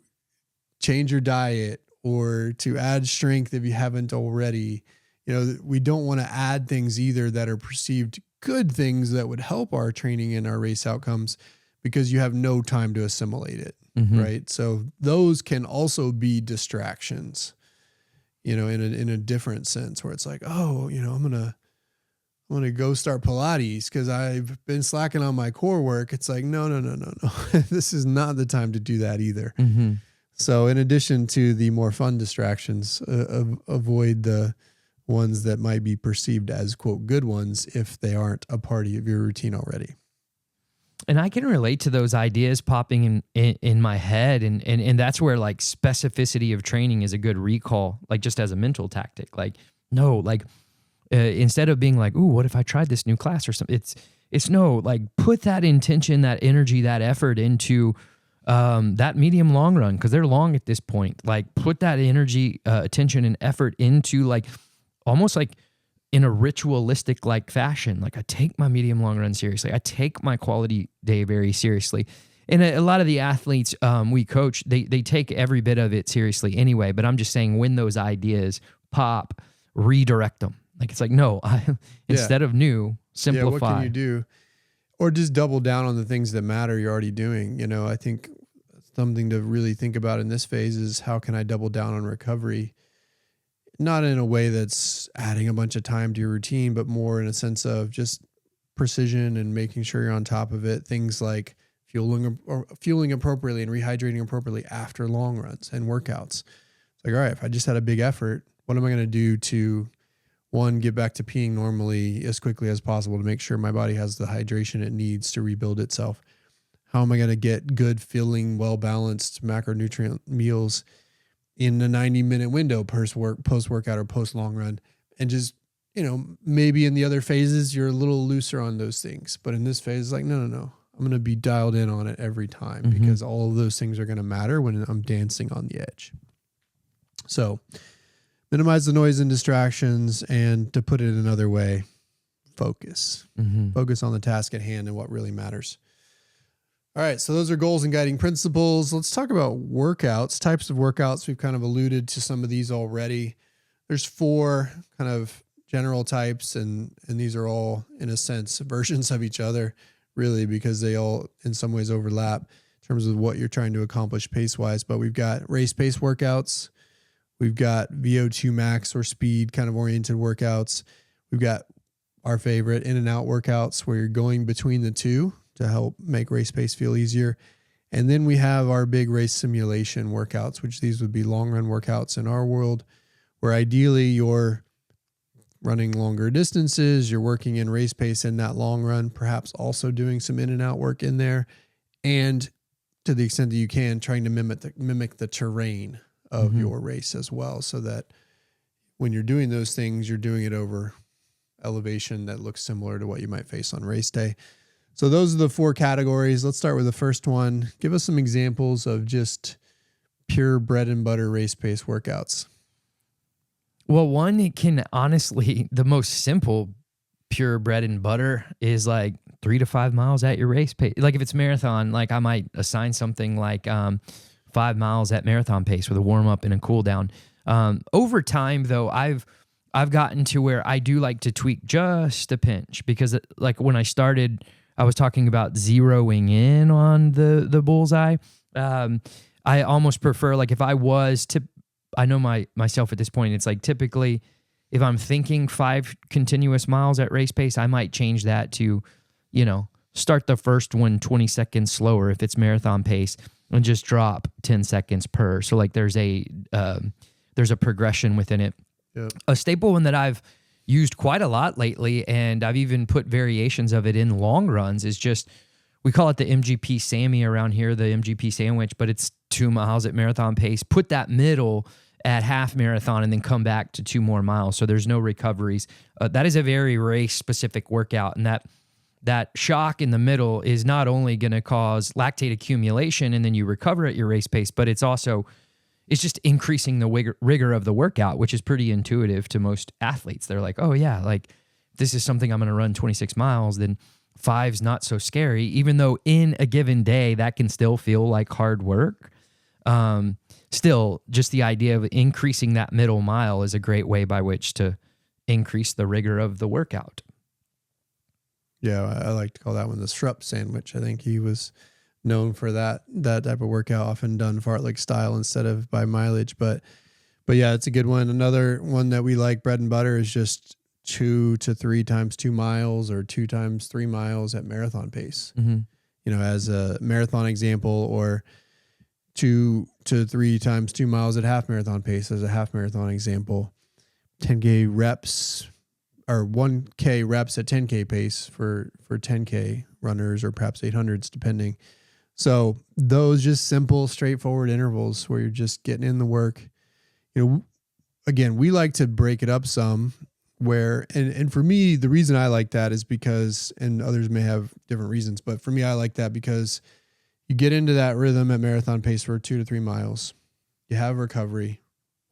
change your diet or to add strength if you haven't already. We don't want to add things either that are perceived good things that would help our training and our race outcomes, because you have no time to assimilate it. Right. So those can also be distractions, in a different sense, where it's like, oh, I'm going to go start Pilates because I've been slacking on my core work. It's like, no. This is not the time to do that either. So in addition to the more fun distractions, avoid the ones that might be perceived as quote good ones if they aren't a part of your routine already. And I can relate to those ideas popping in my head. And that's where like specificity of training is a good recall, like just as a mental tactic. Like, no, like instead of being like, ooh, what if I tried this new class or something? It's no, like put that intention, that energy, that effort into that medium long run, because they're long at this point. Like put that energy, attention, and effort into like almost like in a ritualistic like fashion. Like I take my medium long run seriously. I take my quality day very seriously. And a lot of the athletes we coach, they take every bit of it seriously anyway. But I'm just saying when those ideas pop, redirect them. Like it's like, no, instead of new, simplify. Yeah, what can you do? Or just double down on the things that matter you're already doing. You know, I think something to really think about in this phase is how can I double down on recovery? Not in a way that's adding a bunch of time to your routine, but more in a sense of just precision and making sure you're on top of it. Things like fueling appropriately and rehydrating appropriately after long runs and workouts. It's like, all right, if I just had a big effort, what am I going to do to, one, get back to peeing normally as quickly as possible to make sure my body has the hydration it needs to rebuild itself? How am I going to get good, filling, well-balanced macronutrient meals in a 90-minute window post-workout or post-long run? And just, you know, maybe in the other phases, you're a little looser on those things. But in this phase, it's like, no. I'm going to be dialed in on it every time because all of those things are going to matter when I'm dancing on the edge. So minimize the noise and distractions, and to put it another way, focus. Focus on the task at hand and what really matters. All right, so those are goals and guiding principles. Let's talk about workouts, types of workouts. We've kind of alluded to some of these already. There's 4 kind of general types, and these are all, in a sense, versions of each other, really, because they all, in some ways, overlap in terms of what you're trying to accomplish pace-wise. But we've got race pace workouts. We've got VO2 max or speed kind of oriented workouts. We've got our favorite in and out workouts where you're going between the two to help make race pace feel easier. And then we have our big race simulation workouts, which these would be long run workouts in our world, where ideally you're running longer distances, you're working in race pace in that long run, perhaps also doing some in and out work in there. And to the extent that you can, trying to mimic the terrain of your race as well, so that when you're doing those things, you're doing it over elevation that looks similar to what you might face on race day. So those are the 4 categories. Let's start with the first one. Give us some examples of just pure bread and butter race pace workouts. Well, one, it can honestly, the most simple pure bread and butter is like 3 to 5 miles at your race pace. Like if it's marathon, like I might assign something like 5 miles at marathon pace with a warm up and a cool down. Over time though, I've gotten to where I do like to tweak just a pinch, because like when I started, I was talking about zeroing in on the bullseye. I almost prefer, like if I was to, I know myself at this point, it's like typically if I'm thinking 5 continuous miles at race pace, I might change that to, you know, start the first one 20 seconds slower if it's marathon pace and just drop 10 seconds per. So like there's a progression within it. Yep. A staple one that I've used quite a lot lately, and I've even put variations of it in long runs, is just, we call it the MGP Sammy around here, the MGP sandwich, but it's 2 miles at marathon pace. Put that middle at half marathon and then come back to 2 more miles. So there's no recoveries. That is a very race specific workout. And that shock in the middle is not only going to cause lactate accumulation and then you recover at your race pace, but it's just increasing the rigor of the workout, which is pretty intuitive to most athletes. They're like, oh yeah, like this is something I'm going to run 26 miles, then 5's not so scary, even though in a given day that can still feel like hard work. Still, just the idea of increasing that middle mile is a great way by which to increase the rigor of the workout. Yeah, I like to call that one the Shrupp sandwich. I think he was known for that type of workout, often done fartlek style instead of by mileage. But yeah, it's a good one. Another one that we like, bread and butter, is just 2 to 3 times 2 miles or 2 times 3 miles at marathon pace. You know, as a marathon example, or 2 to 3 times 2 miles at half marathon pace as a half marathon example. 10K reps or 1K reps at 10K pace for 10K runners or perhaps 800s, depending. So those just simple, straightforward intervals where you're just getting in the work. Again, we like to break it up some where, and for me, the reason I like that is because, and others may have different reasons, but for me, I like that because you get into that rhythm at marathon pace for 2 to 3 miles. You have recovery.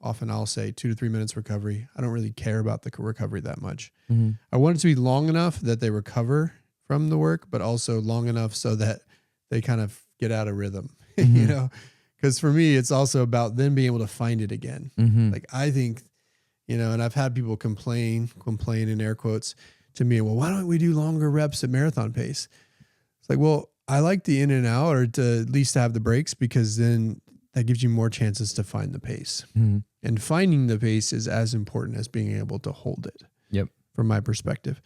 Often I'll say 2 to 3 minutes recovery. I don't really care about the recovery that much. Mm-hmm. I want it to be long enough that they recover from the work, but also long enough so that they kind of get out of rhythm, Mm-hmm. because for me, it's also about them being able to find it again. Mm-hmm. Like I think, and I've had people complain in air quotes to me, well, why don't we do longer reps at marathon pace? It's like, well, I like the in and out or to at least have the breaks because then that gives you more chances to find the pace. Mm-hmm. And finding the pace is as important as being able to hold it. Yep. From my perspective.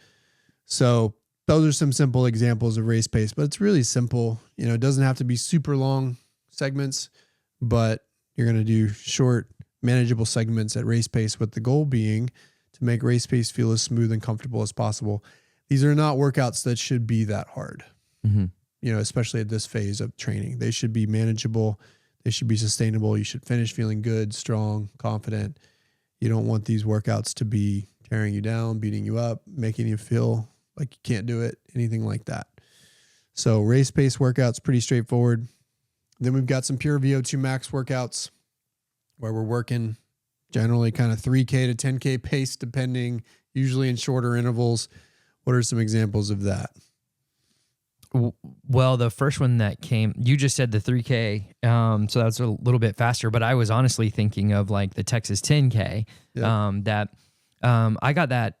So those are some simple examples of race pace, but it's really simple. It doesn't have to be super long segments, but you're going to do short, manageable segments at race pace with the goal being to make race pace feel as smooth and comfortable as possible. These are not workouts that should be that hard, Mm-hmm. Especially at this phase of training. They should be manageable. They should be sustainable. You should finish feeling good, strong, confident. You don't want these workouts to be tearing you down, beating you up, making you feel like you can't do it, anything like that. So race pace workouts, pretty straightforward. Then we've got some pure VO2 max workouts where we're working generally kind of 3K to 10K pace, depending, usually in shorter intervals. What are some examples of that? Well, the first one that came, you just said the 3K, so that's a little bit faster, but I was honestly thinking of like the Texas 10K, I got that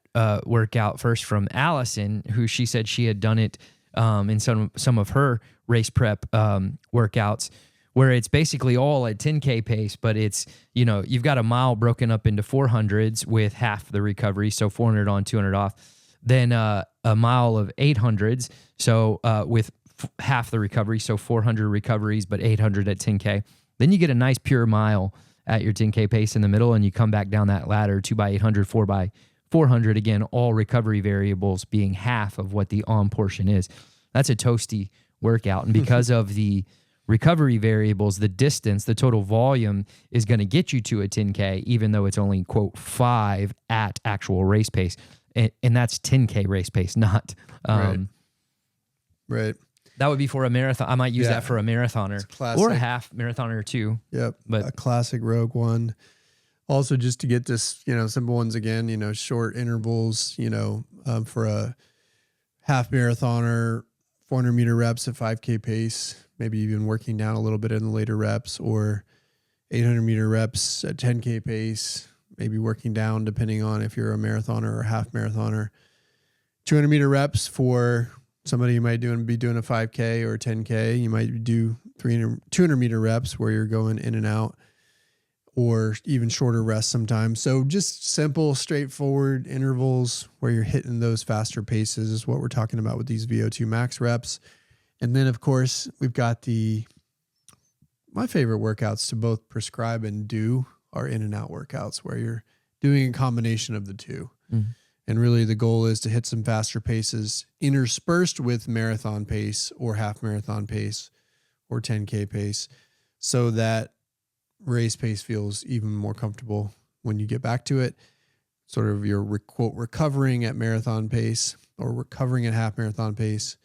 workout first from Allison, who she said she had done it in some of her race prep workouts, where it's basically all at 10K pace, but it's, you've got a mile broken up into 400s with half the recovery, so 400 on, 200 off, then a mile of 800s, so with half the recovery, so 400 recoveries, but 800 at 10K. Then you get a nice pure mile at your 10K pace in the middle, and you come back down that ladder, 2x800, 4x400, again, all recovery variables being half of what the on portion is. That's a toasty workout, and because of the recovery variables, the distance, the total volume is going to get you to a 10K, even though it's only, quote, 5 at actual race pace. And that's 10K race pace, not... Right. That would be for a marathon. I might use that for a marathoner or a half marathoner too. Yep. But a classic rogue one. Also, just to get this, simple ones again, short intervals, for a half marathoner, 400 meter reps at 5K pace, maybe even working down a little bit in the later reps, or 800 meter reps at 10K pace, maybe working down depending on if you're a marathoner or a half marathoner. 200 meter reps for somebody who might be doing a 5K or a 10K. You might do 200 meter reps where you're going in and out, or even shorter rests sometimes. So just simple, straightforward intervals where you're hitting those faster paces is what we're talking about with these VO2 max reps. And then, of course, we've got my favorite workouts to both prescribe and do are in and out workouts where you're doing a combination of the two. Mm-hmm. And really the goal is to hit some faster paces interspersed with marathon pace or half marathon pace or 10K pace so that race pace feels even more comfortable when you get back to it. Sort of you're, quote, recovering at marathon pace or recovering at half marathon pace.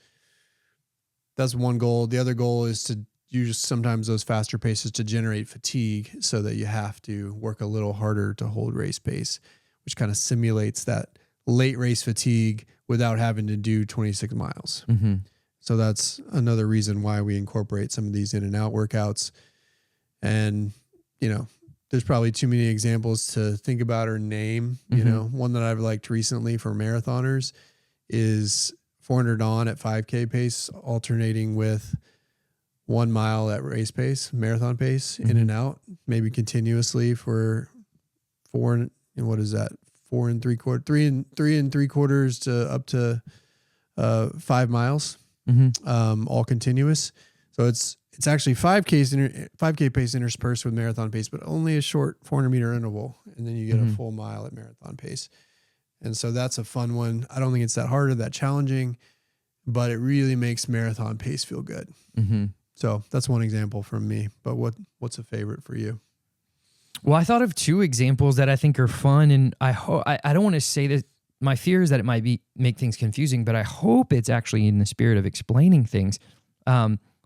That's one goal. The other goal is to use sometimes those faster paces to generate fatigue so that you have to work a little harder to hold race pace, which kind of simulates that late race fatigue without having to do 26 miles. Mm-hmm. So that's another reason why we incorporate some of these in and out workouts. And, there's probably too many examples to think about or name. Mm-hmm. One that I've liked recently for marathoners is 400 on at 5K pace, alternating with 1 mile at race pace, marathon pace, in and out, maybe continuously for 4 and 3/4 to up to 5 miles, all continuous. So it's it's actually 5K pace interspersed with marathon pace, but only a short 400-meter interval. And then you get a full mile at marathon pace. And so that's a fun one. I don't think it's that hard or that challenging, but it really makes marathon pace feel good. Mm-hmm. So that's one example from me. But what's a favorite for you? Well, I thought of two examples that I think are fun, and I don't want to say that. My fear is that it might make things confusing, but I hope it's actually in the spirit of explaining things.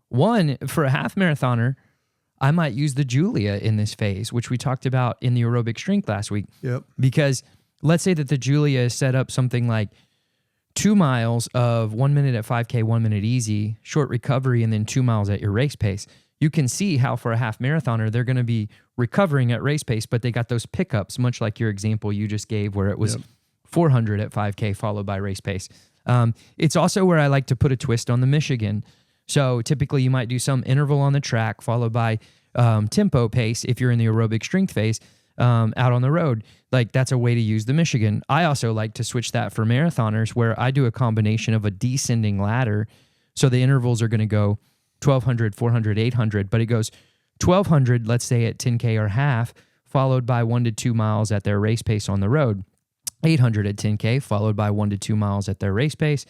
One, for a half marathoner, I might use the Julia in this phase, which we talked about in the aerobic strength last week. Yep. Because let's say that the Julia is set up something like 2 miles of 1 minute at 5K, 1 minute easy, short recovery, and then 2 miles at your race pace. You can see how for a half marathoner, they're going to be recovering at race pace, but they got those pickups, much like your example you just gave where it was 400 at 5K followed by race pace. It's also where I like to put a twist on the Michigan. So typically you might do some interval on the track followed by tempo pace if you're in the aerobic strength phase out on the road. Like that's a way to use the Michigan. I also like to switch that for marathoners where I do a combination of a descending ladder. So the intervals are going to go 1,200, 400, 800, but it goes 1,200, let's say at 10K or half, followed by 1 to 2 miles at their race pace on the road. 800 at 10K, followed by 1 to 2 miles at their race pace.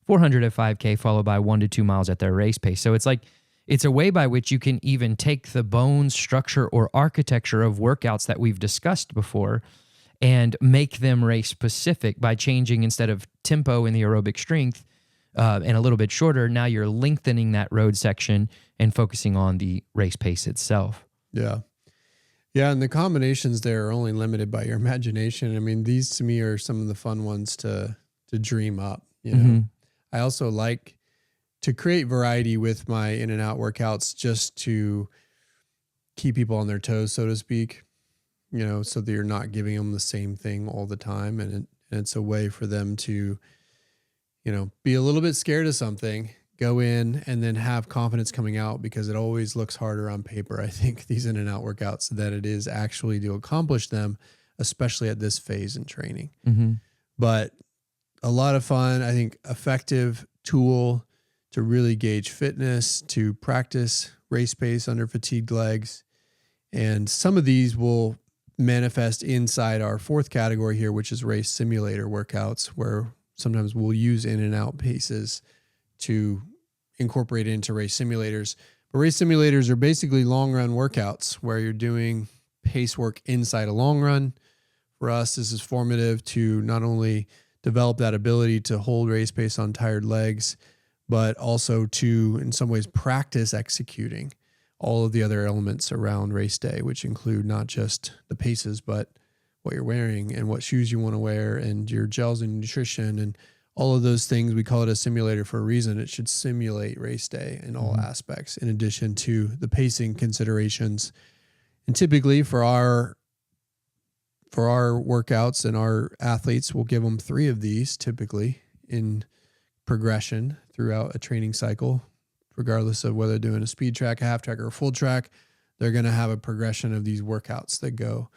400 at 5K, followed by 1 to 2 miles at their race pace. So it's a way by which you can even take the bones, structure, or architecture of workouts that we've discussed before and make them race specific by changing instead of tempo in the aerobic strength and a little bit shorter. Now you're lengthening that road section and focusing on the race pace itself. Yeah. Yeah, and the combinations there are only limited by your imagination. I mean, these to me are some of the fun ones to dream up. You know, I also like to create variety with my in and out workouts, just to keep people on their toes, so to speak. You know, so that you're not giving them the same thing all the time, and it's a way for them to, you know, be a little bit scared of something, go in and then have confidence coming out, because it always looks harder on paper, I think, these in and out workouts, than it is actually to accomplish them, especially at this phase in training. But a lot of fun, I think, effective tool to really gauge fitness, to practice race pace under fatigued legs. And some of these will manifest inside our fourth category here, which is race simulator workouts, where sometimes we'll use in and out paces to incorporate into race simulators. But race simulators are basically long run workouts where you're doing pace work inside a long run. For us, this is formative to not only develop that ability to hold race pace on tired legs, but also to, in some ways, practice executing all of the other elements around race day, which include not just the paces, but what you're wearing and what shoes you want to wear and your gels and nutrition and all of those things. We call it a simulator for a reason. It should simulate race day in all aspects, in addition to the pacing considerations. And typically for our workouts and our athletes, we'll give them 3 of these typically in progression throughout a training cycle, regardless of whether they're doing a speed track, a half track, or a full track. They're going to have a progression of these workouts that go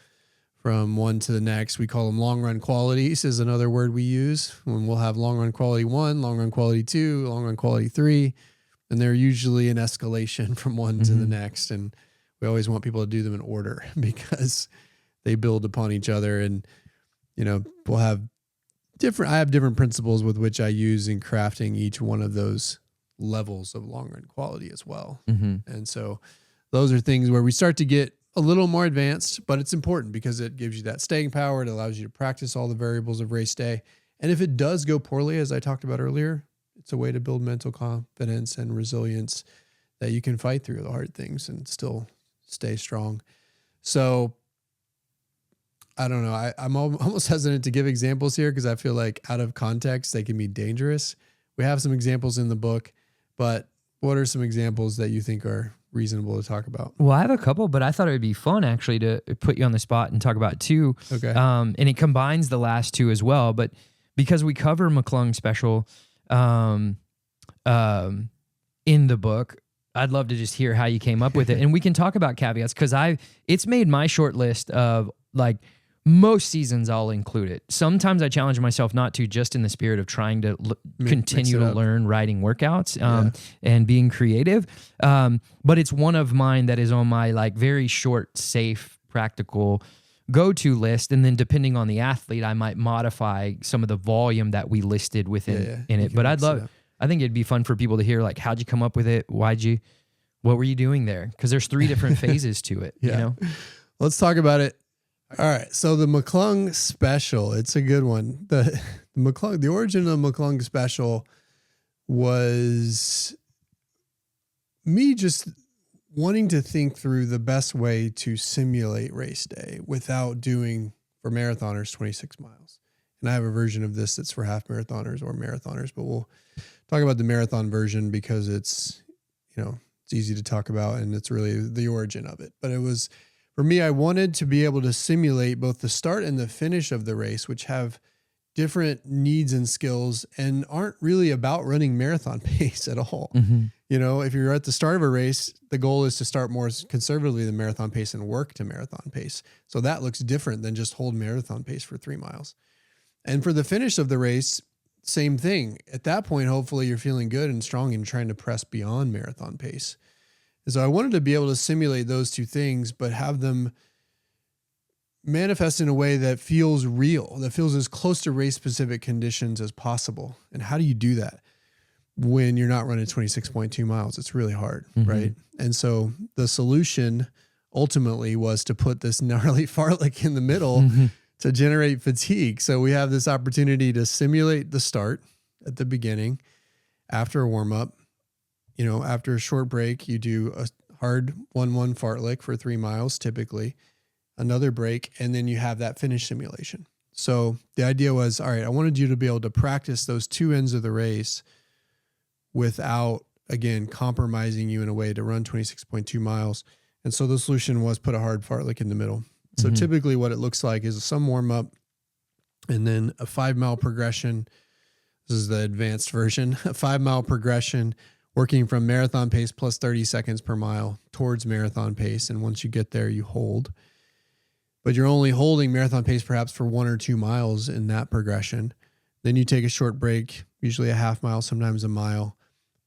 from one to the next. We call them long run qualities is another word we use, when we'll have long run quality 1, long run quality 2, long run quality 3, and they're usually an escalation from one to the next. And we always want people to do them in order because they build upon each other. And, you know, I have different principles with which I use in crafting each one of those levels of long run quality as well. And so those are things where we start to get a little more advanced, but it's important because it gives you that staying power. It allows you to practice all the variables of race day. And if it does go poorly, as I talked about earlier, it's a way to build mental confidence and resilience that you can fight through the hard things and still stay strong. So I don't know. I'm almost hesitant to give examples here because I feel like out of context, they can be dangerous. We have some examples in the book, but what are some examples that you think are reasonable to talk about? Well, I have a couple, but I thought it would be fun actually to put you on the spot and talk about 2. Okay. And it combines the last 2 as well, but because we cover McClung special in the book, I'd love to just hear how you came up with it. And we can talk about caveats because it's made my short list of like Most seasons I'll include it. Sometimes I challenge myself not to, just in the spirit of trying to continue to learn riding workouts and being creative. But it's one of mine that is on my like very short, safe, practical go-to list. And then depending on the athlete, I might modify some of the volume that we listed within in it. But I think it'd be fun for people to hear, like, how'd you come up with it? What were you doing there? Because there's 3 different phases to it, you know? Let's talk about it. All right, so the McClung Special, it's a good one. The origin of the McClung Special was me just wanting to think through the best way to simulate race day without doing, for marathoners, 26 miles. And I have a version of this that's for half marathoners or marathoners, but we'll talk about the marathon version because it's, it's easy to talk about and it's really the origin of it. But it was, for me, I wanted to be able to simulate both the start and the finish of the race, which have different needs and skills and aren't really about running marathon pace at all. Mm-hmm. If you're at the start of a race, the goal is to start more conservatively than marathon pace and work to marathon pace. So that looks different than just hold marathon pace for 3 miles. And for the finish of the race, same thing. At that point, hopefully you're feeling good and strong and trying to press beyond marathon pace. And so I wanted to be able to simulate those 2 things, but have them manifest in a way that feels real, that feels as close to race-specific conditions as possible. And how do you do that when you're not running 26.2 miles? It's really hard, right? And so the solution ultimately was to put this gnarly fartlek in the middle to generate fatigue. So we have this opportunity to simulate the start at the beginning after a warm-up. After a short break, you do a hard 1-1 fartlek for 3 miles, typically, another break, and then you have that finish simulation. So the idea was, all right, I wanted you to be able to practice those 2 ends of the race without, again, compromising you in a way to run 26.2 miles. And so the solution was put a hard fartlek in the middle. So typically what it looks like is some warm-up and then a 5-mile progression. This is the advanced version, a 5-mile progression, working from marathon pace plus 30 seconds per mile towards marathon pace. And once you get there, you hold. But you're only holding marathon pace perhaps for 1 or 2 miles in that progression. Then you take a short break, usually a half mile, sometimes a mile.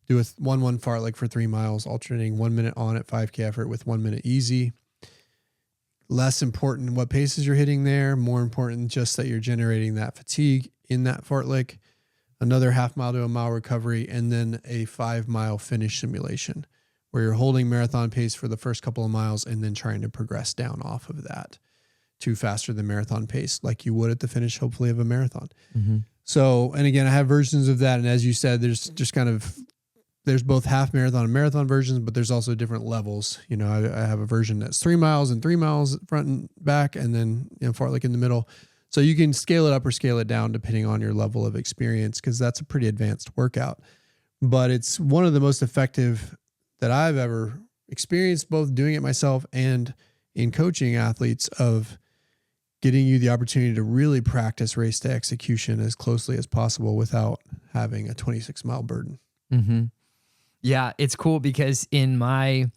Do a 1-1 fartlek for 3 miles, alternating 1 minute on at 5K effort with 1 minute easy. Less important what paces you're hitting there. More important just that you're generating that fatigue in that fartlek. Another half mile to a mile recovery, and then a 5-mile finish simulation where you're holding marathon pace for the first couple of miles and then trying to progress down off of that to faster than marathon pace like you would at the finish, hopefully, of a marathon. So, and again, I have versions of that. And as you said, there's just there's both half marathon and marathon versions, but there's also different levels. I have a version that's 3 miles and 3 miles front and back, and then fartlek in the middle. So you can scale it up or scale it down depending on your level of experience, because that's a pretty advanced workout. But it's one of the most effective that I've ever experienced, both doing it myself and in coaching athletes, of getting you the opportunity to really practice race day execution as closely as possible without having a 26-mile burden. Yeah, it's cool because in my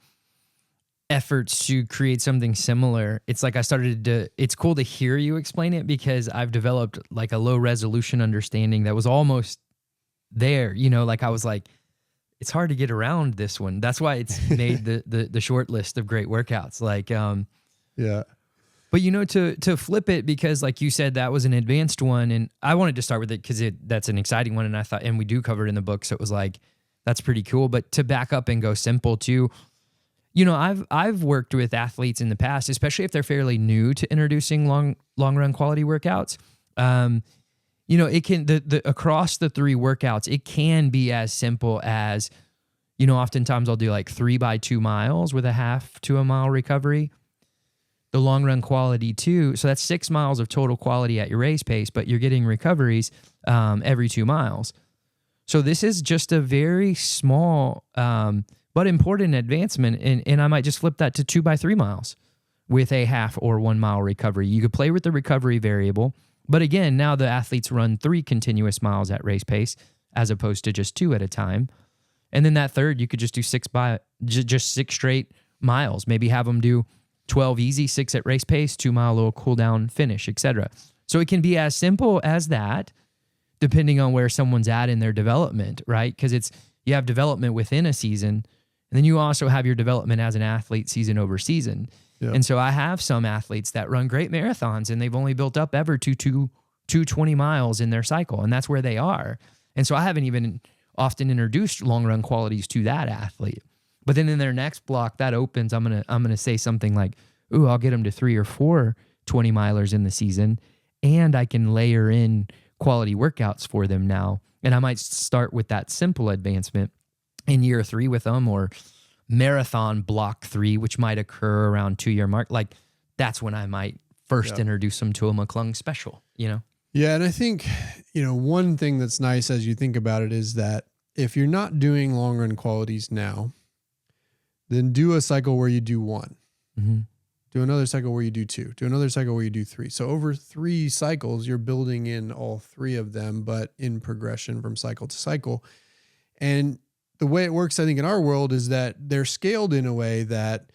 efforts to create something similar, it's like it's cool to hear you explain it, because I've developed like a low resolution understanding that was almost there, like I was like, it's hard to get around this one. That's why it's made the short list of great workouts. Like, yeah. But to flip it, because like you said, that was an advanced one, and I wanted to start with it because that's an exciting one, and I thought, and we do cover it in the book, so it was like, that's pretty cool. But to back up and go simple too, I've worked with athletes in the past, especially if they're fairly new to introducing long run quality workouts. It can across the 3 workouts, it can be as simple as, oftentimes I'll do like 3 by 2 miles with a half to a mile recovery. The long run quality too, so that's 6 miles of total quality at your race pace, but you're getting recoveries every 2 miles. So this is just a very small but important advancement, and I might just flip that to 2 by 3 miles with a half or 1 mile recovery. You could play with the recovery variable, but again, now the athletes run 3 continuous miles at race pace as opposed to just 2 at a time. And then that third, you could just do 6 straight miles. Maybe have them do 12 easy, 6 at race pace, 2 mile little cool down finish, etc. So it can be as simple as that, depending on where someone's at in their development, right? Because you have development within a season, and then you also have your development as an athlete season over season. Yeah. And so I have some athletes that run great marathons and they've only built up ever to 220 miles in their cycle, and that's where they are. And so I haven't even often introduced long run qualities to that athlete. But then in their next block that opens, I'm gonna say something like, "Ooh, I'll get them to 3 or 4 20 milers in the season, and I can layer in quality workouts for them now." And I might start with that simple advancement in year 3 with them, or marathon block 3, which might occur around 2-year mark. Like that's when I might first introduce them to a McClung special, Yeah. And I think, one thing that's nice as you think about it is that if you're not doing long run qualities now, then do a cycle where you do 1. Mm-hmm. Do another cycle where you do 2. Do another cycle where you do 3. So over 3 cycles, you're building in all 3 of them, but in progression from cycle to cycle. And the way it works, I think, in our world is that they're scaled in a way that,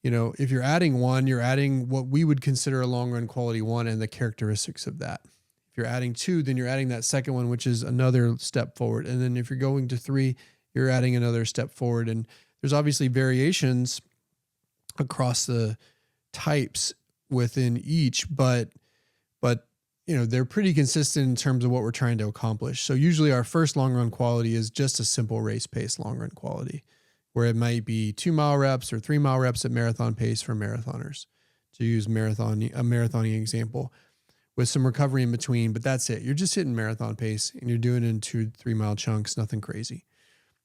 if you're adding 1, you're adding what we would consider a long run quality 1 and the characteristics of that. If you're adding 2, then you're adding that second one, which is another step forward. And then if you're going to 3, you're adding another step forward. And there's obviously variations across the types within each, but they're pretty consistent in terms of what we're trying to accomplish. So usually our first long run quality is just a simple race pace long run quality, where it might be 2 mile reps or 3 mile reps at marathon pace for marathoners, to use a marathoning example, with some recovery in between. But that's it. You're just hitting marathon pace and you're doing it in 2-3 mile chunks, nothing crazy.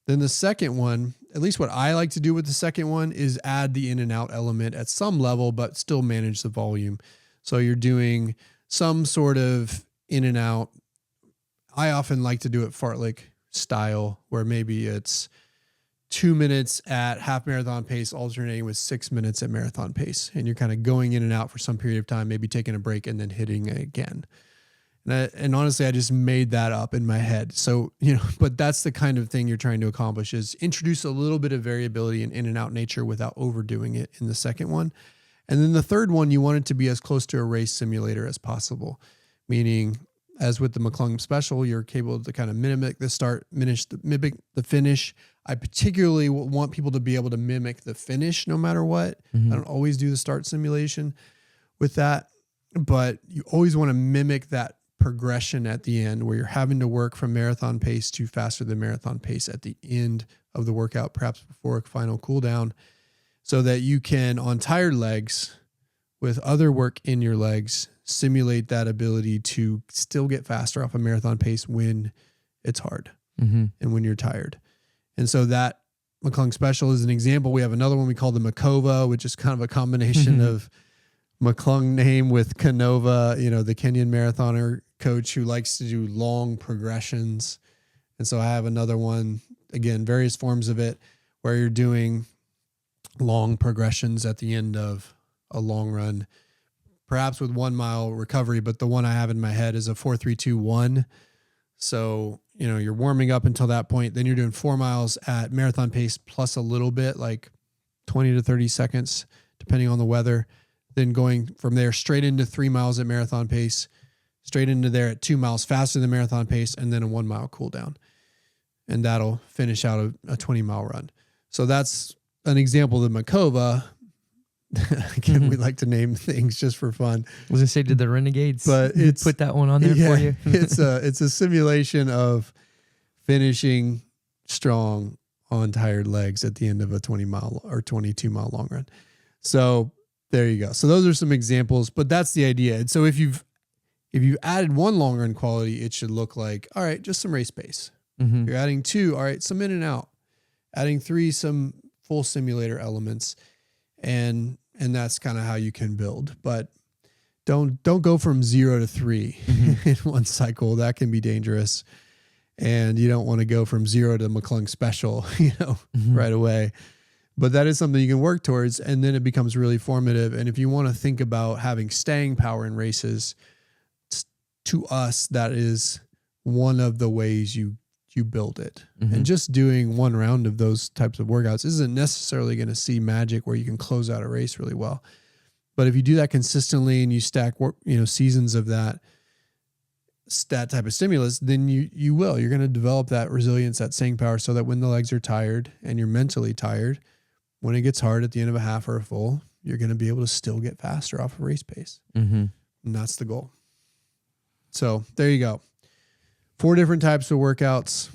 Then the second one, at least what I like to do with the second one, is add the in and out element at some level, but still manage the volume. So you're doing some sort of in and out. I often like to do it fartlek style, where maybe it's 2 minutes at half marathon pace, alternating with 6 minutes at marathon pace. And you're kind of going in and out for some period of time, maybe taking a break and then hitting again. And honestly, I just made that up in my head. So, but that's the kind of thing you're trying to accomplish, is introduce a little bit of variability and in and out nature without overdoing it in the second one. And then the third one, you want it to be as close to a race simulator as possible, meaning, as with the McClung special, you're capable to kind of mimic the start, mimic the finish. I particularly want people to be able to mimic the finish no matter what. Mm-hmm. I don't always do the start simulation with that, but you always want to mimic that progression at the end, where you're having to work from marathon pace to faster than marathon pace at the end of the workout, perhaps before a final cool down, so that you can, on tired legs, with other work in your legs, simulate that ability to still get faster off a marathon pace when it's hard and when you're tired. And so that McClung special is an example. We have another one we call the Makova, which is kind of a combination of McClung name with Canova, the Kenyan marathoner coach who likes to do long progressions. And so I have another one, again, various forms of it, where you're doing long progressions at the end of a long run, perhaps with 1 mile recovery. But the one I have in my head is a 4-3-2-1. So, you're warming up until that point. Then you're doing 4 miles at marathon pace plus a little bit, like 20 to 30 seconds, depending on the weather. Then going from there straight into 3 miles at marathon pace, straight into there at 2 miles faster than marathon pace, and then a 1 mile cool down. And that'll finish out a 20 mile run. So that's an example of the Makova. Again, we like to name things just for fun. I was gonna say, did the Renegades but it's, put that one on there for you? it's a simulation of finishing strong on tired legs at the end of a 20 mile or 22 mile long run. So there you go. So those are some examples, but that's the idea. And so if you've added 1 long run quality, it should look like, all right, just some race pace. Mm-hmm. You're adding 2, all right, some in and out. Adding 3, some full simulator elements. And that's kind of how you can build. But don't go from 0 to 3 in one cycle. That can be dangerous. And you don't want to go from 0 to McClung special, right away. But that is something you can work towards, and then it becomes really formative. And if you want to think about having staying power in races, to us, that is one of the ways you you build it. And just doing one round of those types of workouts isn't necessarily going to see magic where you can close out a race really well. But if you do that consistently and you stack, seasons of that type of stimulus, then you're going to develop that resilience, that staying power, so that when the legs are tired and you're mentally tired, when it gets hard at the end of a half or a full, you're going to be able to still get faster off of race pace. And that's the goal. So there you go. 4 different types of workouts.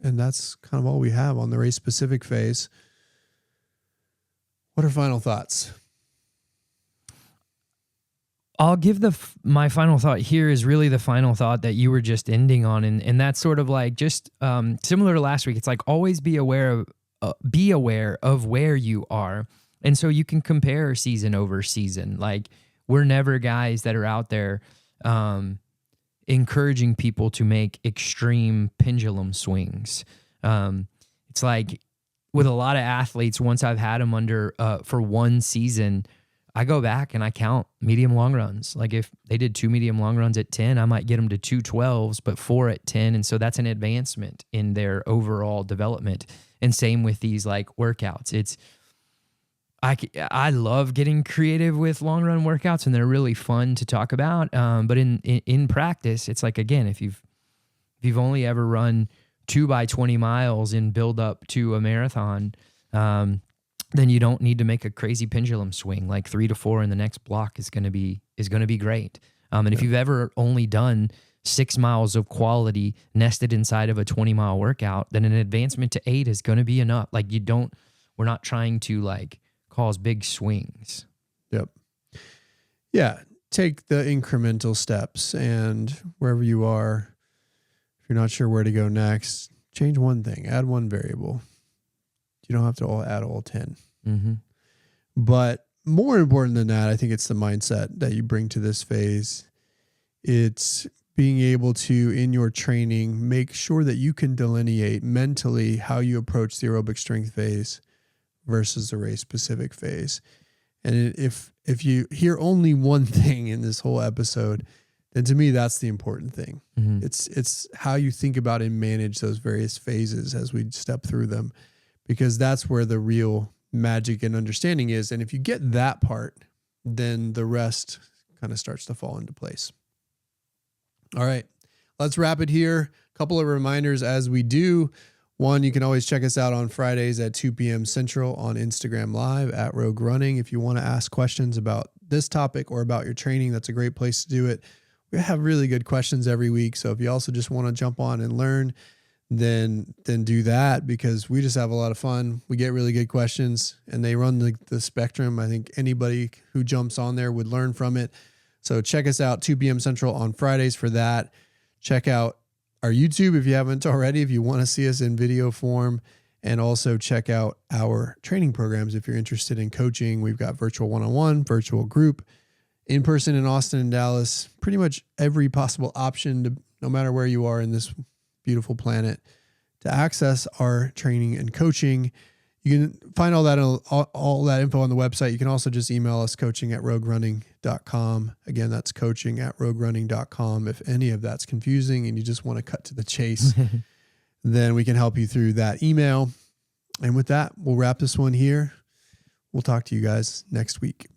And that's kind of all we have on the race specific phase. What are final thoughts? I'll give my final thought here is really the final thought that you were just ending on. And that's sort of like just similar to last week. It's like always be aware of where you are. And so you can compare season over season. Like we're never guys that are out there encouraging people to make extreme pendulum swings. It's like with a lot of athletes, once I've had them under for one season, I go back and I count medium long runs. Like if they did 2 medium long runs at 10, I might get them to 2 12s, but 4 at 10. And so that's an advancement in their overall development. And same with these like workouts. I love getting creative with long run workouts, and they're really fun to talk about. But in practice, it's like, again, if you've only ever run 2 by 20 miles in build up to a marathon, then you don't need to make a crazy pendulum swing. Like 3 to 4 in the next block is going to be great. And if you've ever only done 6 miles of quality nested inside of a 20-mile workout, then an advancement to 8 is going to be enough. Like we're not trying to like cause big swings. Yep. Yeah. Take the incremental steps, and wherever you are, if you're not sure where to go next, change one thing, add one variable. You don't have to add all 10. But more important than that, I think it's the mindset that you bring to this phase. It's being able to, in your training, make sure that you can delineate mentally how you approach the aerobic strength phase versus the race specific phase. And if you hear only one thing in this whole episode, then to me, that's the important thing. It's how you think about and manage those various phases as we step through them, because that's where the real magic and understanding is. And if you get that part, then the rest kind of starts to fall into place. All right, let's wrap it here. A couple of reminders as we do. One, you can always check us out on Fridays at 2 p.m. Central on Instagram Live at Rogue Running. If you want to ask questions about this topic or about your training, that's a great place to do it. We have really good questions every week. So if you also just want to jump on and learn, then do that, because we just have a lot of fun. We get really good questions and they run the spectrum. I think anybody who jumps on there would learn from it. So check us out 2 p.m. Central on Fridays for that. Check out our YouTube if you haven't already, if you want to see us in video form, and also check out our training programs if you're interested in coaching. We've got virtual one-on-one, virtual group, in person in Austin and Dallas, pretty much every possible option to, no matter where you are in this beautiful planet, to access our training and coaching. You can find all that info on the website. You can also just email us, coaching@roguerunning.com. Again, that's coaching@roguerunning.com. If any of that's confusing and you just want to cut to the chase, then we can help you through that email. And with that, we'll wrap this one here. We'll talk to you guys next week.